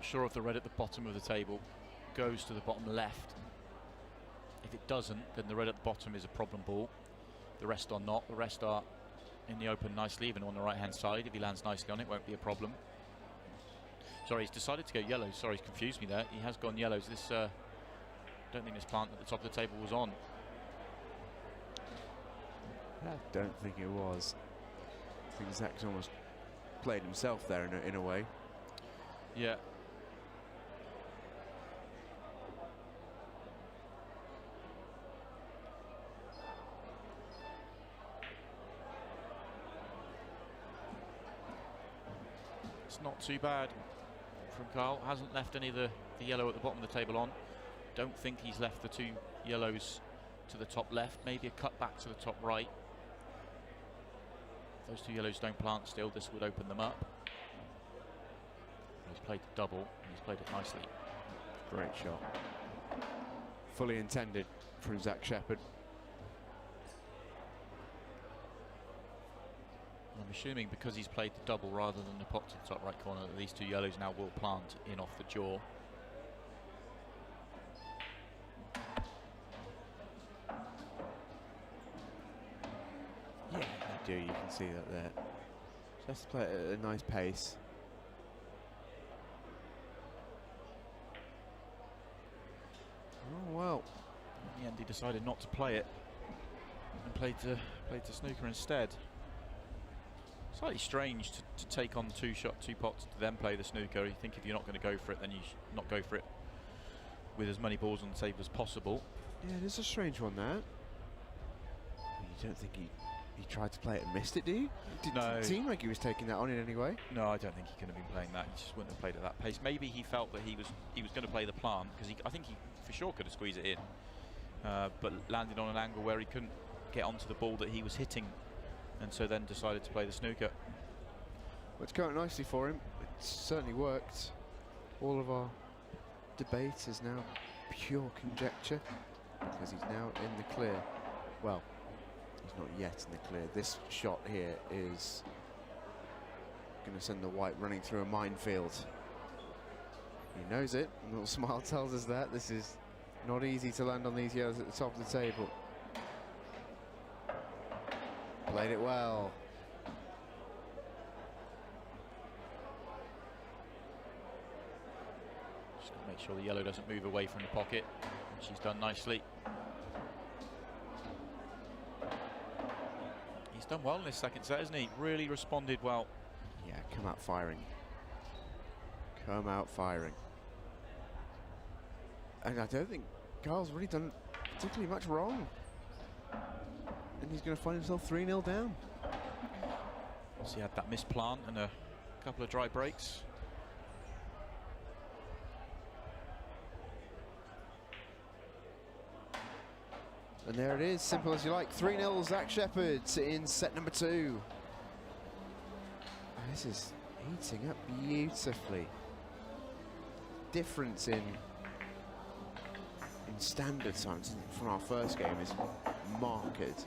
Sure if the red at the bottom of the table goes to the bottom left. If it doesn't, then the red at the bottom is a problem ball. The rest are not. The rest are in the open nicely, even on the right hand side. If he lands nicely on it, won't be a problem. Sorry, he's decided to go yellow. Sorry, he's confused me there. He has gone yellows. This I don't think this plant at the top of the table was on. I don't think it was. I think Zach's almost played himself there in a way. Yeah. It's not too bad from Kyle. Hasn't left any of the yellow at the bottom of the table on. Don't think he's left the 2 yellows to the top left. Maybe a cut back to the top right. If those 2 yellows don't plant still, this would open them up. He's played the double, and he's played it nicely. Great shot. Fully intended from Zach Shepard. I'm assuming because he's played the double rather than the pot to the top right corner that these 2 yellows now will plant in off the jaw. Yeah, you do. You can see that there. Just play it at a nice pace. Oh well. In the end, he decided not to play it and played to snooker instead. Slightly strange to take on 2 pots to then play the snooker. You think if you're not going to go for it, then you should not go for it with as many balls on the table as possible. Yeah, it is a strange one, that. You don't think he tried to play it and missed it, do you? No. Didn't seem like he was taking that on in any way. No, I don't think he could have been playing that. He just wouldn't have played at that pace. Maybe he felt that he was going to play the plant, because I think he for sure could have squeezed it in, but landed on an angle where he couldn't get onto the ball that he was hitting, and so then decided to play the snooker. Well, it's going nicely for him. It's certainly worked. All of our debate is now pure conjecture, because he's now in the clear. Well, he's not yet in the clear. This shot here is going to send the white running through a minefield. He knows it. A little smile tells us that. This is not easy to land on these yellows at the top of the table. Played it well. Just got to make sure the yellow doesn't move away from the pocket, which he's done nicely. He's done well in this second set, hasn't he? Really responded well. Yeah, come out firing. Come out firing. And I don't think Carl's really done particularly much wrong. And he's going to find himself 3-0 down. So he had that missed plant and a couple of dry breaks. And there it is, simple as you like. 3-0 Zach Shepard in set number 2. This is heating up beautifully. Difference in standard times from our first game is marked.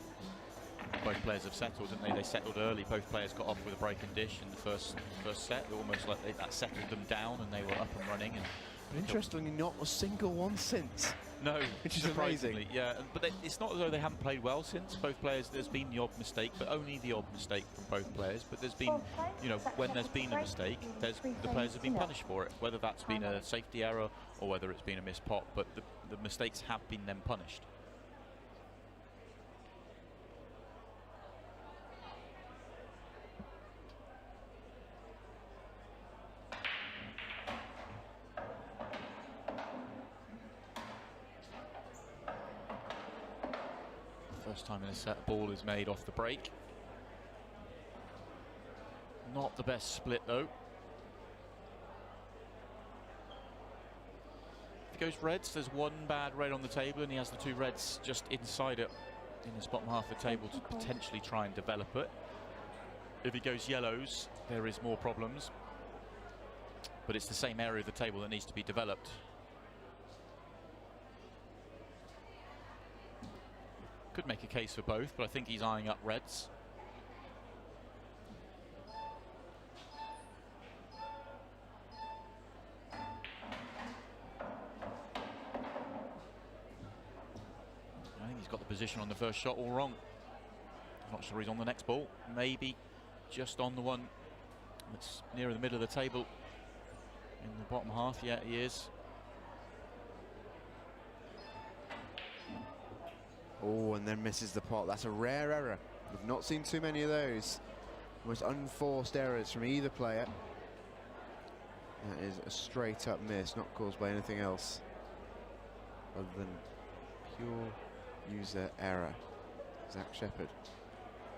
Both players have settled, didn't they? They settled early. Both players got off with a break and dish in the first set. Almost like that settled them down, and they were up and running. And interestingly, not a single one since. No, which is amazing. Yeah, but it's not as though they haven't played well since. Both players, there's been the odd mistake, but only the odd mistake from both players. But there's been, you know, when there's been a mistake, the players have been punished for it, whether that's been a safety error or whether it's been a missed pot. But the mistakes have been then punished. First time in a set, ball is made off the break. Not the best split though. If he goes reds, there's one bad red on the table, and he has the 2 reds just inside it in his bottom half of the table to potentially try and develop it. If he goes yellows, there is more problems, but it's the same area of the table that needs to be developed. Could make a case for both, but I think he's eyeing up reds. I think he's got the position on the first shot all wrong. I'm not sure he's on the next ball. Maybe just on the one that's nearer the middle of the table in the bottom half. Yeah, he is. Oh, and then misses the pot. That's a rare error. We've not seen too many of those. Almost unforced errors from either player. That is a straight up miss, not caused by anything else other than pure user error. Zach Shepard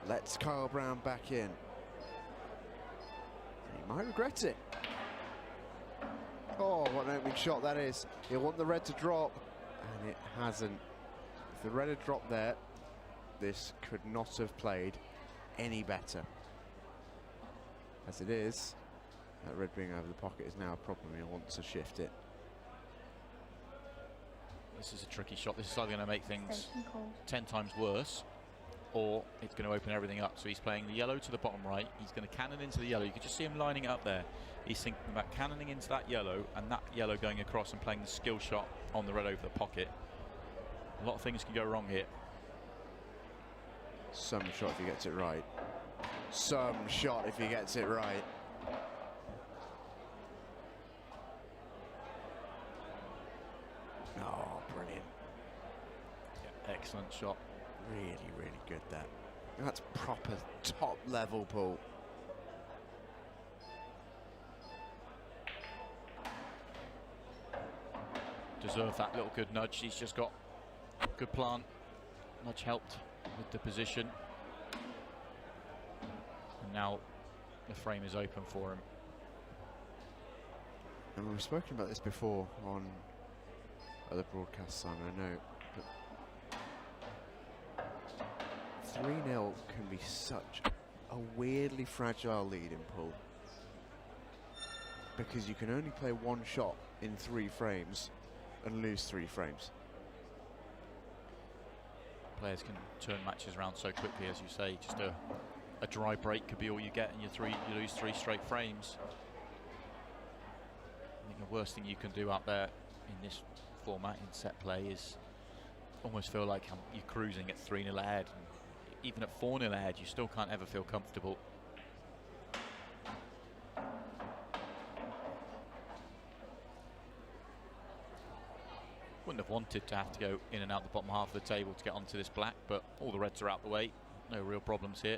lets Kyle Brown back in. He Might regret it. Oh, what an opening shot that is. He'll want the red to drop, and it hasn't. If the red had dropped there, this could not have played any better. As it is, that red being over the pocket is now a problem. He'll want to shift it. This is a tricky shot. This is either going to make things 10 times worse, or it's going to open everything up. So he's playing the yellow to the bottom right. He's going to cannon into the yellow. You can just see him lining it up there. He's thinking about cannoning into that yellow, and that yellow going across and playing the skill shot on the red over the pocket. A lot of things can go wrong here. Some shot if he gets it right. Some shot if he gets it right. Oh, brilliant. Yeah, excellent shot. Really, really good, that. That's proper top level pull. Deserve that little good nudge. He's just got good plant. Nudge helped with the position. And now the frame is open for him. And we've spoken about this before on other broadcasts, Simon, I know. But 3-0 can be such a weirdly fragile lead in pool, because you can only play one shot in 3 frames and lose 3 frames. Players can turn matches around so quickly, as you say. Just a dry break could be all you get, and you lose 3 straight frames. I think the worst thing you can do out there in this format in set play is almost feel like you're cruising at 3-0 ahead. And even at 4-0 ahead, you still can't ever feel comfortable. Wouldn't have wanted to have to go in and out the bottom half of the table to get onto this black, but all the reds are out the way. No real problems here.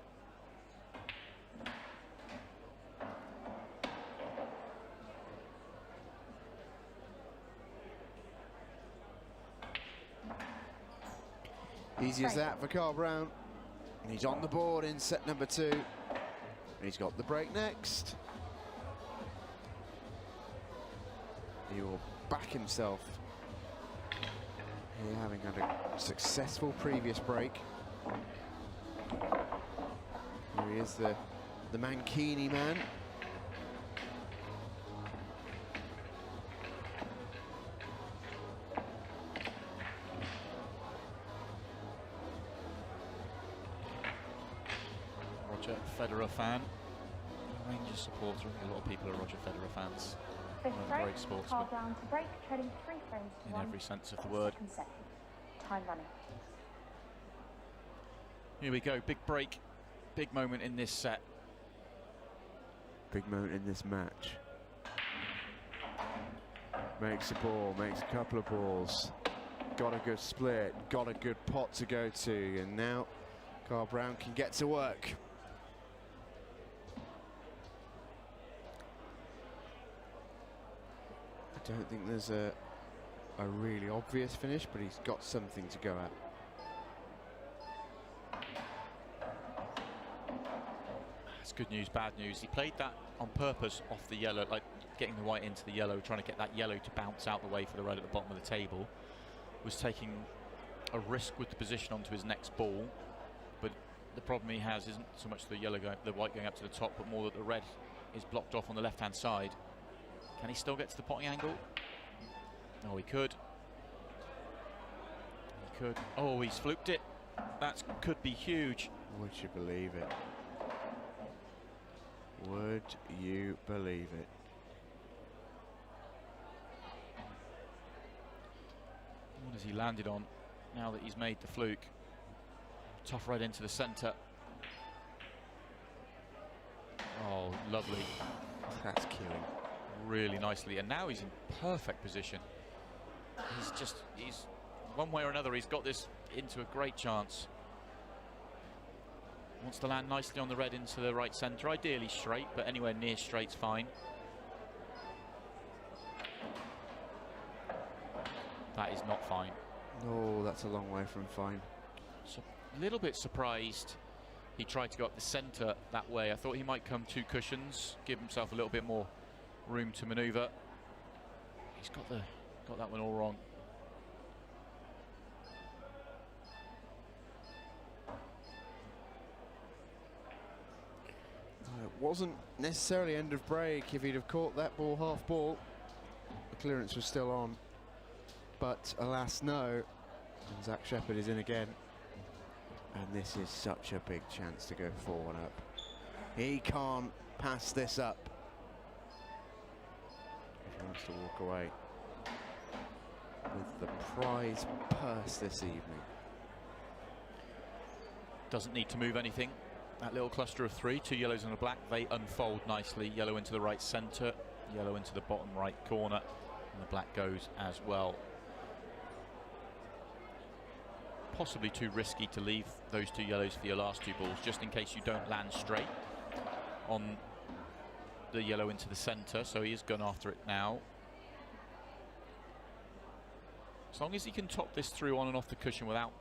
Easy as that for Carl Brown. And he's on the board in set number 2. And he's got the break next. He will back himself here, having had a successful previous break. Here he is, the Mankini man. Roger Federer fan, Rangers supporter. A lot of people are Roger Federer fans. Fifth One break, great sportsman Carl Brown to break, trading 3 frames to in 1. every sense of the word. Second set. Time running. Here we go, big break, big moment in this set. Big moment in this match. Makes a ball, makes a couple of balls. Got a good split, got a good pot to go to, and now Carl Brown can get to work. I don't think there's a really obvious finish, but he's got something to go at. That's good news, bad news. He played that on purpose off the yellow, like getting the white into the yellow, trying to get that yellow to bounce out the way for the red at the bottom of the table. Was taking a risk with the position onto his next ball, but the problem he has isn't so much the white going up to the top, but more that the red is blocked off on the left-hand side. Can he still get to the potting angle? Oh, he could. He could. Oh, he's fluked it. That could be huge. Would you believe it? Would you believe it? What has he landed on now that he's made the fluke? Tough right into the centre. Oh, lovely. That's killing. Really nicely, and now he's in perfect position. He's one way or another, he's got this into a great chance. Wants to land nicely on the red into the right centre, ideally straight, but anywhere near straight's fine. That is not fine. No, that's a long way from fine. So a little bit surprised he tried to go up the centre that way. I thought he might come 2 cushions, give himself a little bit more room to manoeuvre. He's got that one all wrong. It wasn't necessarily end of break. If he'd have caught that ball half ball, the clearance was still on. But alas, no. And Zach Shepard is in again. And this is such a big chance to go 4-1 up. He can't pass this up if he wants to walk away with the prize purse this evening. Doesn't need to move anything. That little cluster of 3, 2 yellows and a black, they unfold nicely. Yellow into the right centre, yellow into the bottom right corner, and the black goes as well. Possibly too risky to leave those 2 yellows for your last 2 balls, just in case you don't land straight on the yellow into the centre, so he is gone after it now. As long as he can top this through on and off the cushion without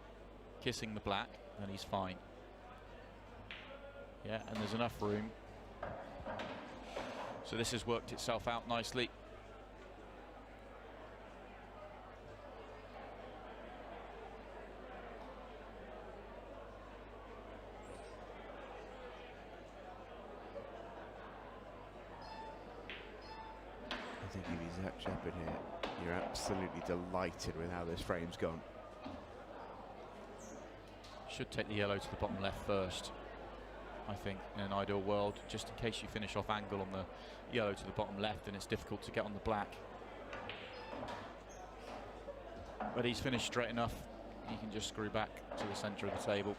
kissing the black, then he's fine. Yeah, and there's enough room. So this has worked itself out nicely. I think if you're Zach Shepard here, you're absolutely delighted with how this frame's gone. Should take the yellow to the bottom left first, I think, in an ideal world, just in case you finish off angle on the yellow to the bottom left and it's difficult to get on the black. But he's finished straight enough, he can just screw back to the centre of the table.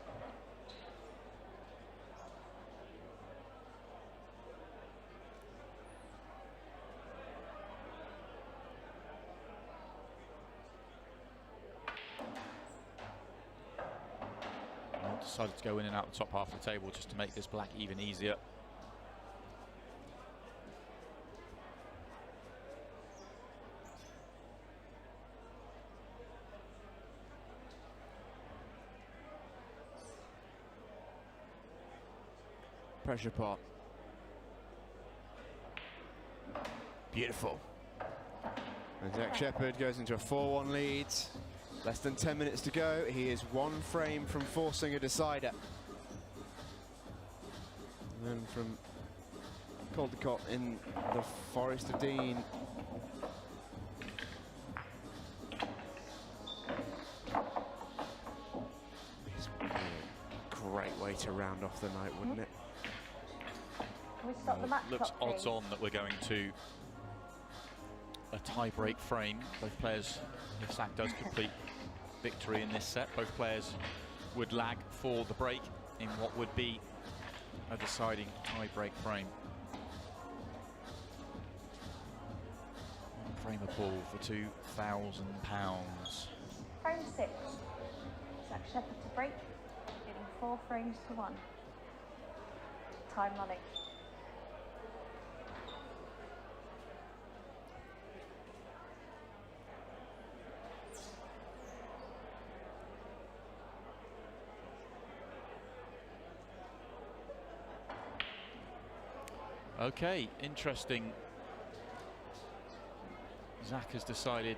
Decided to go in and out the top half of the table just to make this black even easier. Pressure pot. Beautiful. And Zach Shepard goes into a 4-1 lead. Less than 10 minutes to go. He is 1 frame from forcing a decider. And then from Caldecott in the Forest of Dean. It's a great way to round off the night, wouldn't it? Can we stop the match Looks clock, odds please? on that we're going to a tie-break frame. Both players, if Zach does complete victory in this set, both players would lag for the break in what would be a deciding tie-break frame. One frame a ball for £2,000. Frame 6. Zach Shepard to break, getting 4 frames to 1. Time running. Okay, interesting. Zach has decided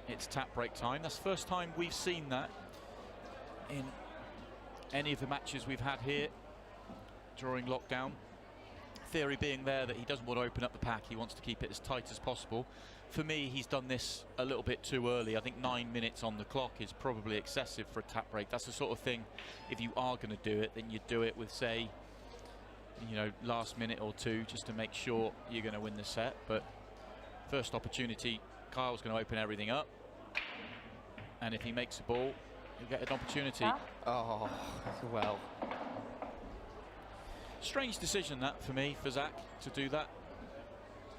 it's tap break time. That's the first time we've seen that in any of the matches we've had here during lockdown. Theory being there that he doesn't want to open up the pack, he wants to keep it as tight as possible. For me, he's done this a little bit too early. I think 9 minutes on the clock is probably excessive for a tap break. That's the sort of thing, if you are going to do it, then you do it with, say, you know, last minute or 2, just to make sure you're going to win the set. But first opportunity, Kyle's going to open everything up, and if he makes a ball, he'll get an opportunity. Yeah. Oh, well. Strange decision that for me, for Zach, to do that.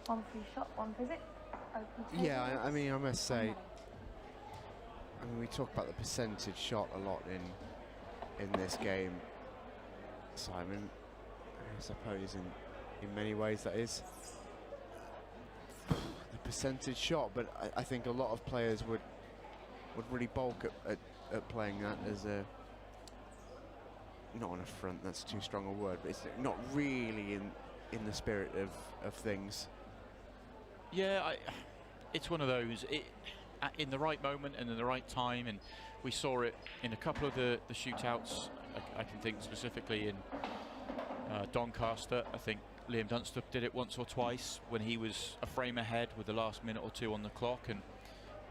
1 free shot, 1 visit. Open table. Yeah, I mean, I must Time say, running. I mean, we talk about the percentage shot a lot in this game, Simon. I suppose in many ways that is the percentage shot, but I think a lot of players would really bulk at playing that as not on a front, that's too strong a word, but it's not really in the spirit of things. Yeah, it's one of those, in the right moment and in the right time, and we saw it in a couple of the shootouts. I can think specifically in Doncaster. I think Liam Dunstop did it once or twice when he was a frame ahead with the last minute or two on the clock, and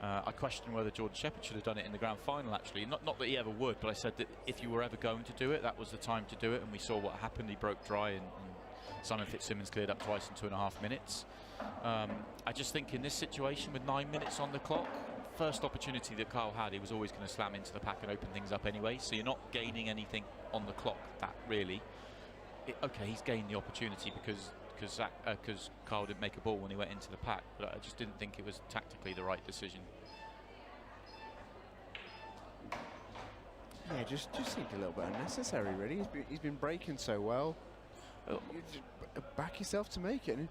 I question whether Jordan Shepard should have done it in the grand final, actually. Not that he ever would, but I said that if you were ever going to do it, that was the time to do it, and we saw what happened. He broke dry, and Simon Fitzsimmons cleared up twice in 2.5 minutes. I just think in this situation with 9 minutes on the clock, first opportunity that Kyle had, he was always going to slam into the pack and open things up anyway, so you're not gaining anything on the clock that really. Okay, he's gained the opportunity because Kyle didn't make a ball when he went into the pack, but I just didn't think it was tactically the right decision. Yeah, just seemed a little bit unnecessary, really. He's been breaking so well. You just back yourself to make it, and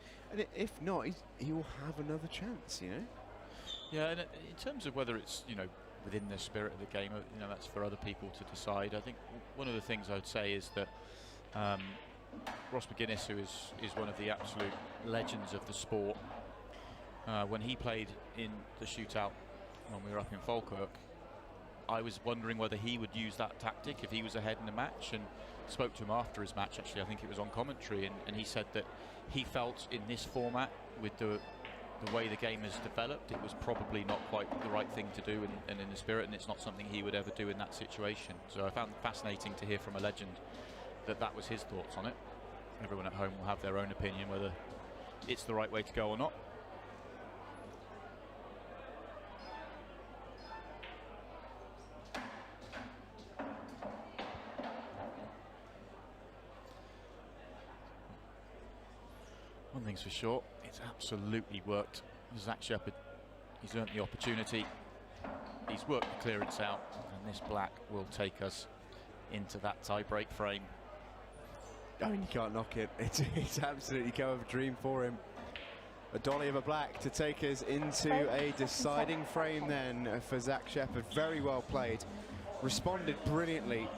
if not, he will have another chance, you know. Yeah, and in terms of whether it's, you know, within the spirit of the game, you know, that's for other people to decide. I think one of the things I would say is that Ross McGuinness, who is one of the absolute legends of the sport, when he played in the shootout when we were up in Falkirk, I was wondering whether he would use that tactic if he was ahead in the match, and spoke to him after his match. Actually, I think it was on commentary, and he said that he felt in this format, with the way the game has developed, it was probably not quite the right thing to do and in the spirit, and it's not something he would ever do in that situation. So I found it fascinating to hear from a legend that was his thoughts on it. Everyone at home will have their own opinion whether it's the right way to go or not. One thing's for sure, it's absolutely worked. Zach Shepard, he's earned the opportunity. He's worked the clearance out, and this black will take us into that tie-break frame. I mean, you can't knock it. It's absolutely kind of a dream for him. A dolly of a black to take us into a deciding frame then for Zach Shepard. Very well played. Responded brilliantly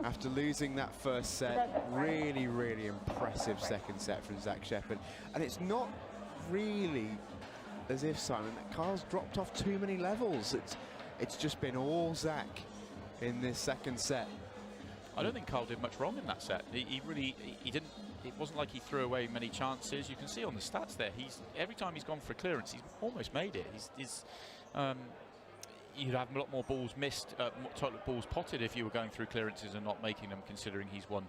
after losing that first set. Really, really impressive second set from Zach Shepard. And it's not really as if, Simon, that Kyle's dropped off too many levels. It's just been all Zach in this second set. I don't think Kyle did much wrong in that set. He didn't. It wasn't like he threw away many chances. You can see on the stats there, every time he's gone for a clearance, he's almost made it. You'd have a lot more balls missed, total balls potted if you were going through clearances and not making them, considering he's won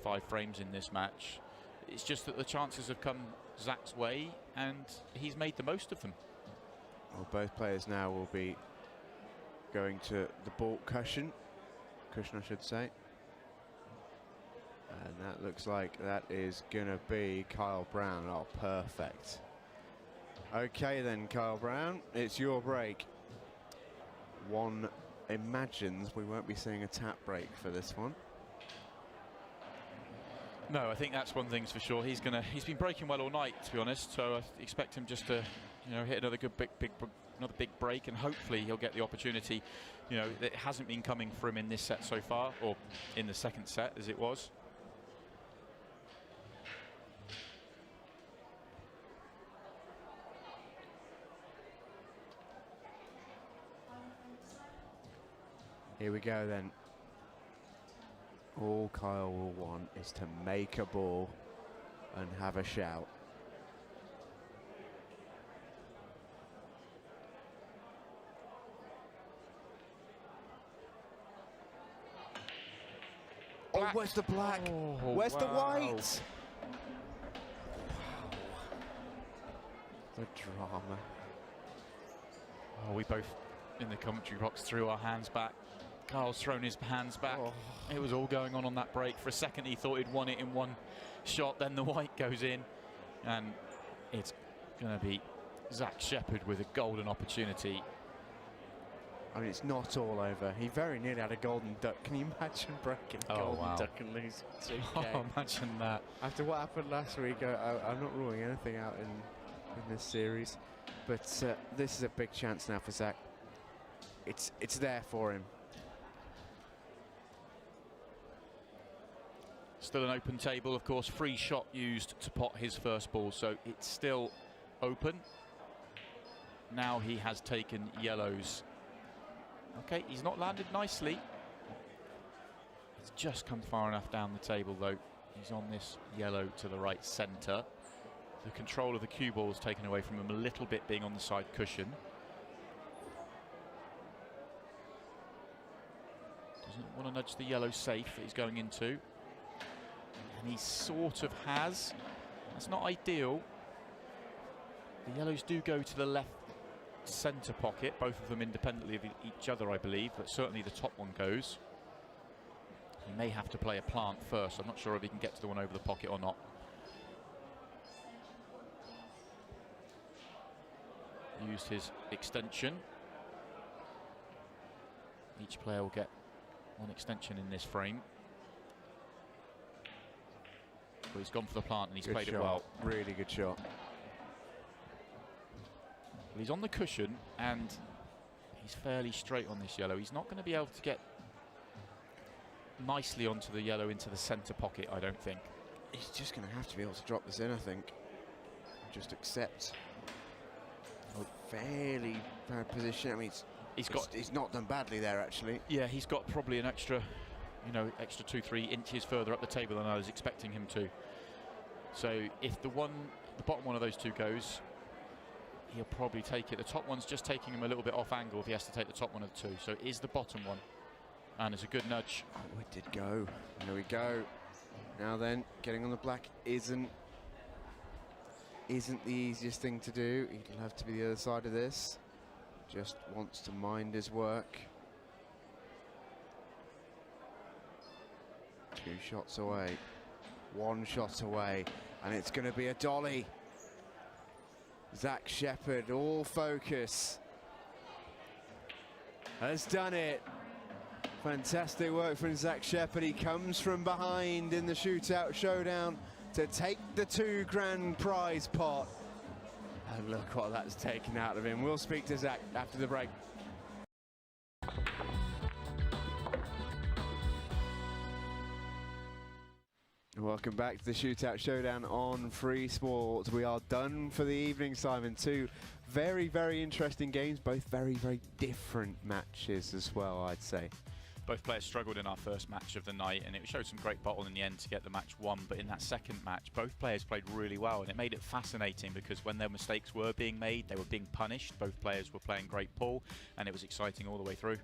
5 frames in this match. It's just that the chances have come Zach's way, and he's made the most of them. Well, both players now will be going to the ball cushion, I should say. And that looks like that is going to be Kyle Brown. Oh, perfect. Okay then, Kyle Brown, it's your break. One imagines we won't be seeing a tap break for this one. No, I think that's one thing's for sure. He's been breaking well all night, to be honest. So I expect him just to, you know, hit another good another big break, and hopefully he'll get the opportunity. You know, it hasn't been coming for him in this set so far, or in the second set as it was. Here we go then. All Kyle will want is to make a ball and have a shout. Oh, where's the black? Oh, where's the wow. white? The drama. Oh, we both in the commentary box threw our hands back. Carl's thrown his hands back. Oh. It was all going on that break. For a second he thought he'd won it in one shot, then the white goes in, and it's going to be Zach Shepard with a golden opportunity. I mean, it's not all over. He very nearly had a golden duck. Can you imagine breaking a golden duck and losing 2K? Oh, imagine that. After what happened last week, I'm not ruling anything out in this series, but this is a big chance now for Zach. It's there for him. Still an open table, of course. Free shot used to pot his first ball, so it's still open. Now he has taken yellows. Okay, he's not landed nicely. He's just come far enough down the table, though. He's on this yellow to the right centre. The control of the cue ball is taken away from him a little bit, being on the side cushion. Doesn't want to nudge the yellow safe that he's going into. And he sort of has. That's not ideal. The yellows do go to the left centre pocket, both of them independently of each other, I believe, but certainly the top one goes. He may have to play a plant first. I'm not sure if he can get to the one over the pocket or not. Used his extension. Each player will get one extension in this frame. But he's gone for the plant and he's played it well. Really good shot. Well, he's on the cushion and he's fairly straight on this yellow. He's not going to be able to get nicely onto the yellow into the centre pocket, I don't think. He's just going to have to be able to drop this in, I think. Just accept a fairly bad position. I mean, he's not done badly there, actually. Yeah, he's got probably an extra, you know, extra 2-3 inches further up the table than I was expecting him to. So if the bottom one of those two goes, he'll probably take it. The top one's just taking him a little bit off angle if he has to take the top one of the two. So it is the bottom one. And it's a good nudge. Oh, it did go. There we go. Now then, getting on the black isn't the easiest thing to do. He'll have to be the other side of this. Just wants to mind his work. 2 shots away. 1 shot away. And it's going to be a dolly. Zach Shepard, all focus. Has done it. Fantastic work from Zach Shepard. He comes from behind in the shootout showdown to take the $2 grand prize pot. And look what that's taken out of him. We'll speak to Zach after the break. Welcome back to the shootout showdown on Free Sports. We are done for the evening, Simon. 2 very, very interesting games, both very, very different matches as well, I'd say. Both players struggled in our first match of the night, and it showed some great bottle in the end to get the match won. But in that second match, both players played really well, and it made it fascinating because when their mistakes were being made, they were being punished. Both players were playing great pool, and it was exciting all the way through.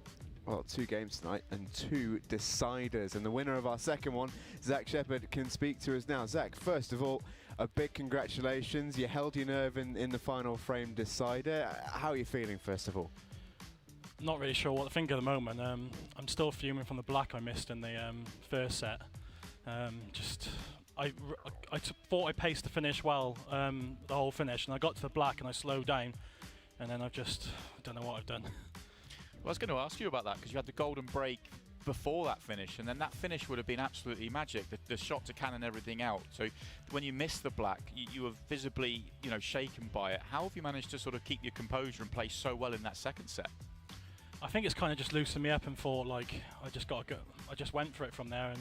Well, 2 games tonight and 2 deciders. And the winner of our second one, Zach Shepard, can speak to us now. Zach, first of all, a big congratulations. You held your nerve in the final frame decider. How are you feeling, first of all? Not really sure what to think at the moment. I'm still fuming from the black I missed in the first set. I thought I paced the finish well, the whole finish, and I got to the black and I slowed down, and then I don't know what I've done. Well, I was going to ask you about that because you had the golden break before that finish, and then that finish would have been absolutely magic. The shot to cannon everything out. So when you missed the black, you were visibly, you know, shaken by it. How have you managed to sort of keep your composure and play so well in that second set? I think it's kind of just loosened me up and thought like I just went for it from there and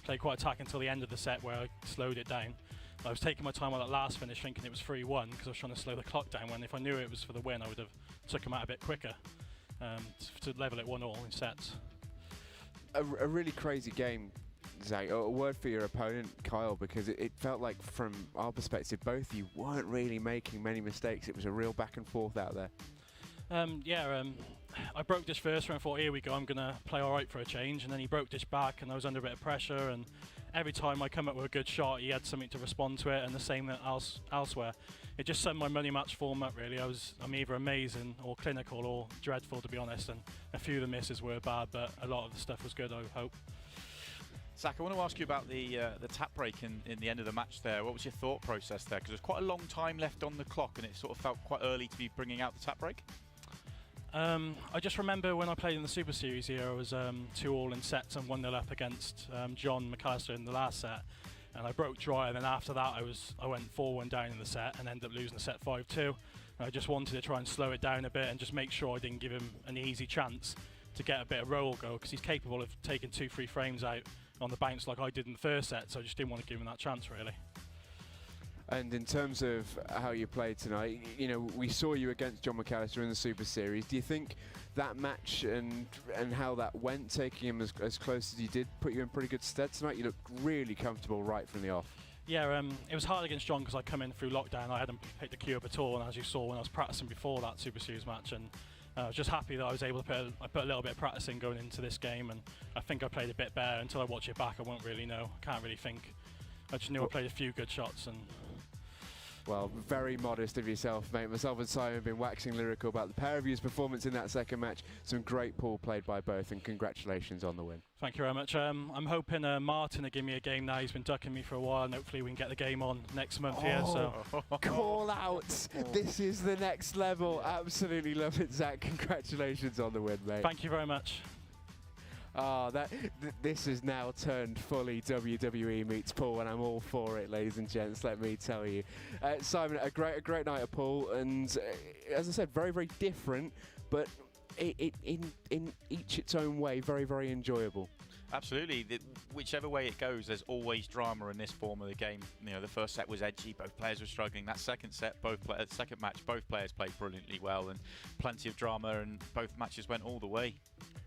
played quite attack until the end of the set where I slowed it down. I was taking my time on that last finish thinking it was 3-1 because I was trying to slow the clock down, when if I knew it was for the win I would have took him out a bit quicker to level it 1-1 in sets. A really crazy game, Zach. A word for your opponent, Kyle, because it felt like from our perspective both you weren't really making many mistakes. It was a real back and forth out there. I broke dish first and I thought, here we go, I'm going to play all right for a change, and then he broke dish back and I was under a bit of pressure, and every time I come up with a good shot he had something to respond to it, and the same elsewhere. It just summed my money match form up really. I'm either amazing or clinical or dreadful, to be honest, and a few of the misses were bad, but a lot of the stuff was good, I hope. Zach, I want to ask you about the tap break in the end of the match there. What was your thought process there? Because there's quite a long time left on the clock and it sort of felt quite early to be bringing out the tap break. I just remember when I played in the Super Series here, I was 2-all in sets and 1-0 up against John McAllister in the last set, and I broke dry, and then after that I went 4-1 down in the set and ended up losing the set 5-2. I just wanted to try and slow it down a bit and just make sure I didn't give him an easy chance to get a bit of roll go, because he's capable of taking 2-3 frames out on the bounce like I did in the first set, so I just didn't want to give him that chance really. And in terms of how you played tonight, you know, we saw you against John McAllister in the Super Series. Do you think that match and how that went, taking him as close as you did, put you in pretty good stead tonight? You looked really comfortable right from the off. Yeah, it was hard against John because I come in through lockdown. I hadn't picked the cue up at all, and as you saw when I was practicing before that Super Series match, and I was just happy that I was able to put a little bit of practice in going into this game, and I think I played a bit better. Until I watch it back, I won't really know. I can't really think. I just knew I played a few good shots. And well, very modest of yourself, mate. Myself and Simon have been waxing lyrical about the pair of you's performance in that second match. Some great pool played by both, and congratulations on the win. Thank you very much. I'm hoping Martin will give me a game now. He's been ducking me for a while, and hopefully we can get the game on next month here. So call out. This is the next level. Absolutely love it, Zach. Congratulations on the win, mate. Thank you very much. This has now turned fully WWE meets pool, and I'm all for it, ladies and gents, let me tell you. Simon, a great night of pool, and as I said, very, very different, but in each its own way, very, very enjoyable. Absolutely. Whichever way it goes, there's always drama in this form of the game. You know, the first set was edgy, both players were struggling. That second set, second match, both players played brilliantly well, and plenty of drama, and both matches went all the way.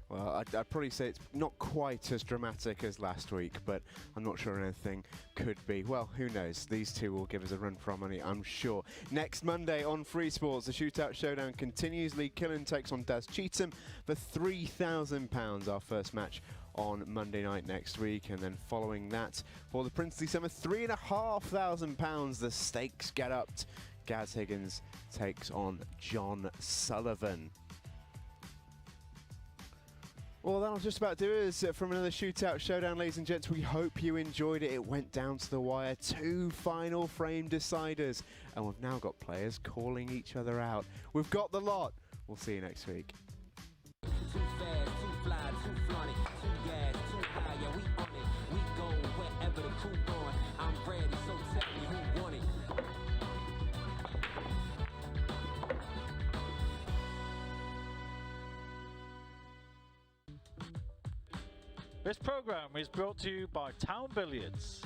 Well, I'd probably say it's not quite as dramatic as last week, but I'm not sure anything could be. Well, who knows? These two will give us a run for our money, I'm sure. Next Monday on Free Sports, the Shootout Showdown continues. Lee Killen takes on Daz Cheatham for £3,000, our first match on Monday night next week. And then following that, for the Princely Summer, £3,500. The stakes get upped. Gaz Higgins takes on John Sullivan. Well, that'll just about do us from another Shootout Showdown, ladies and gents. We hope you enjoyed it. It went down to the wire. 2 final frame deciders. And we've now got players calling each other out. We've got the lot. We'll see you next week. Too fast, too fly, too flaunty, too gas, too high, yeah, we on it. We go wherever the crew going. I'm ready, so tell me who want it. This program is brought to you by Town Billiards.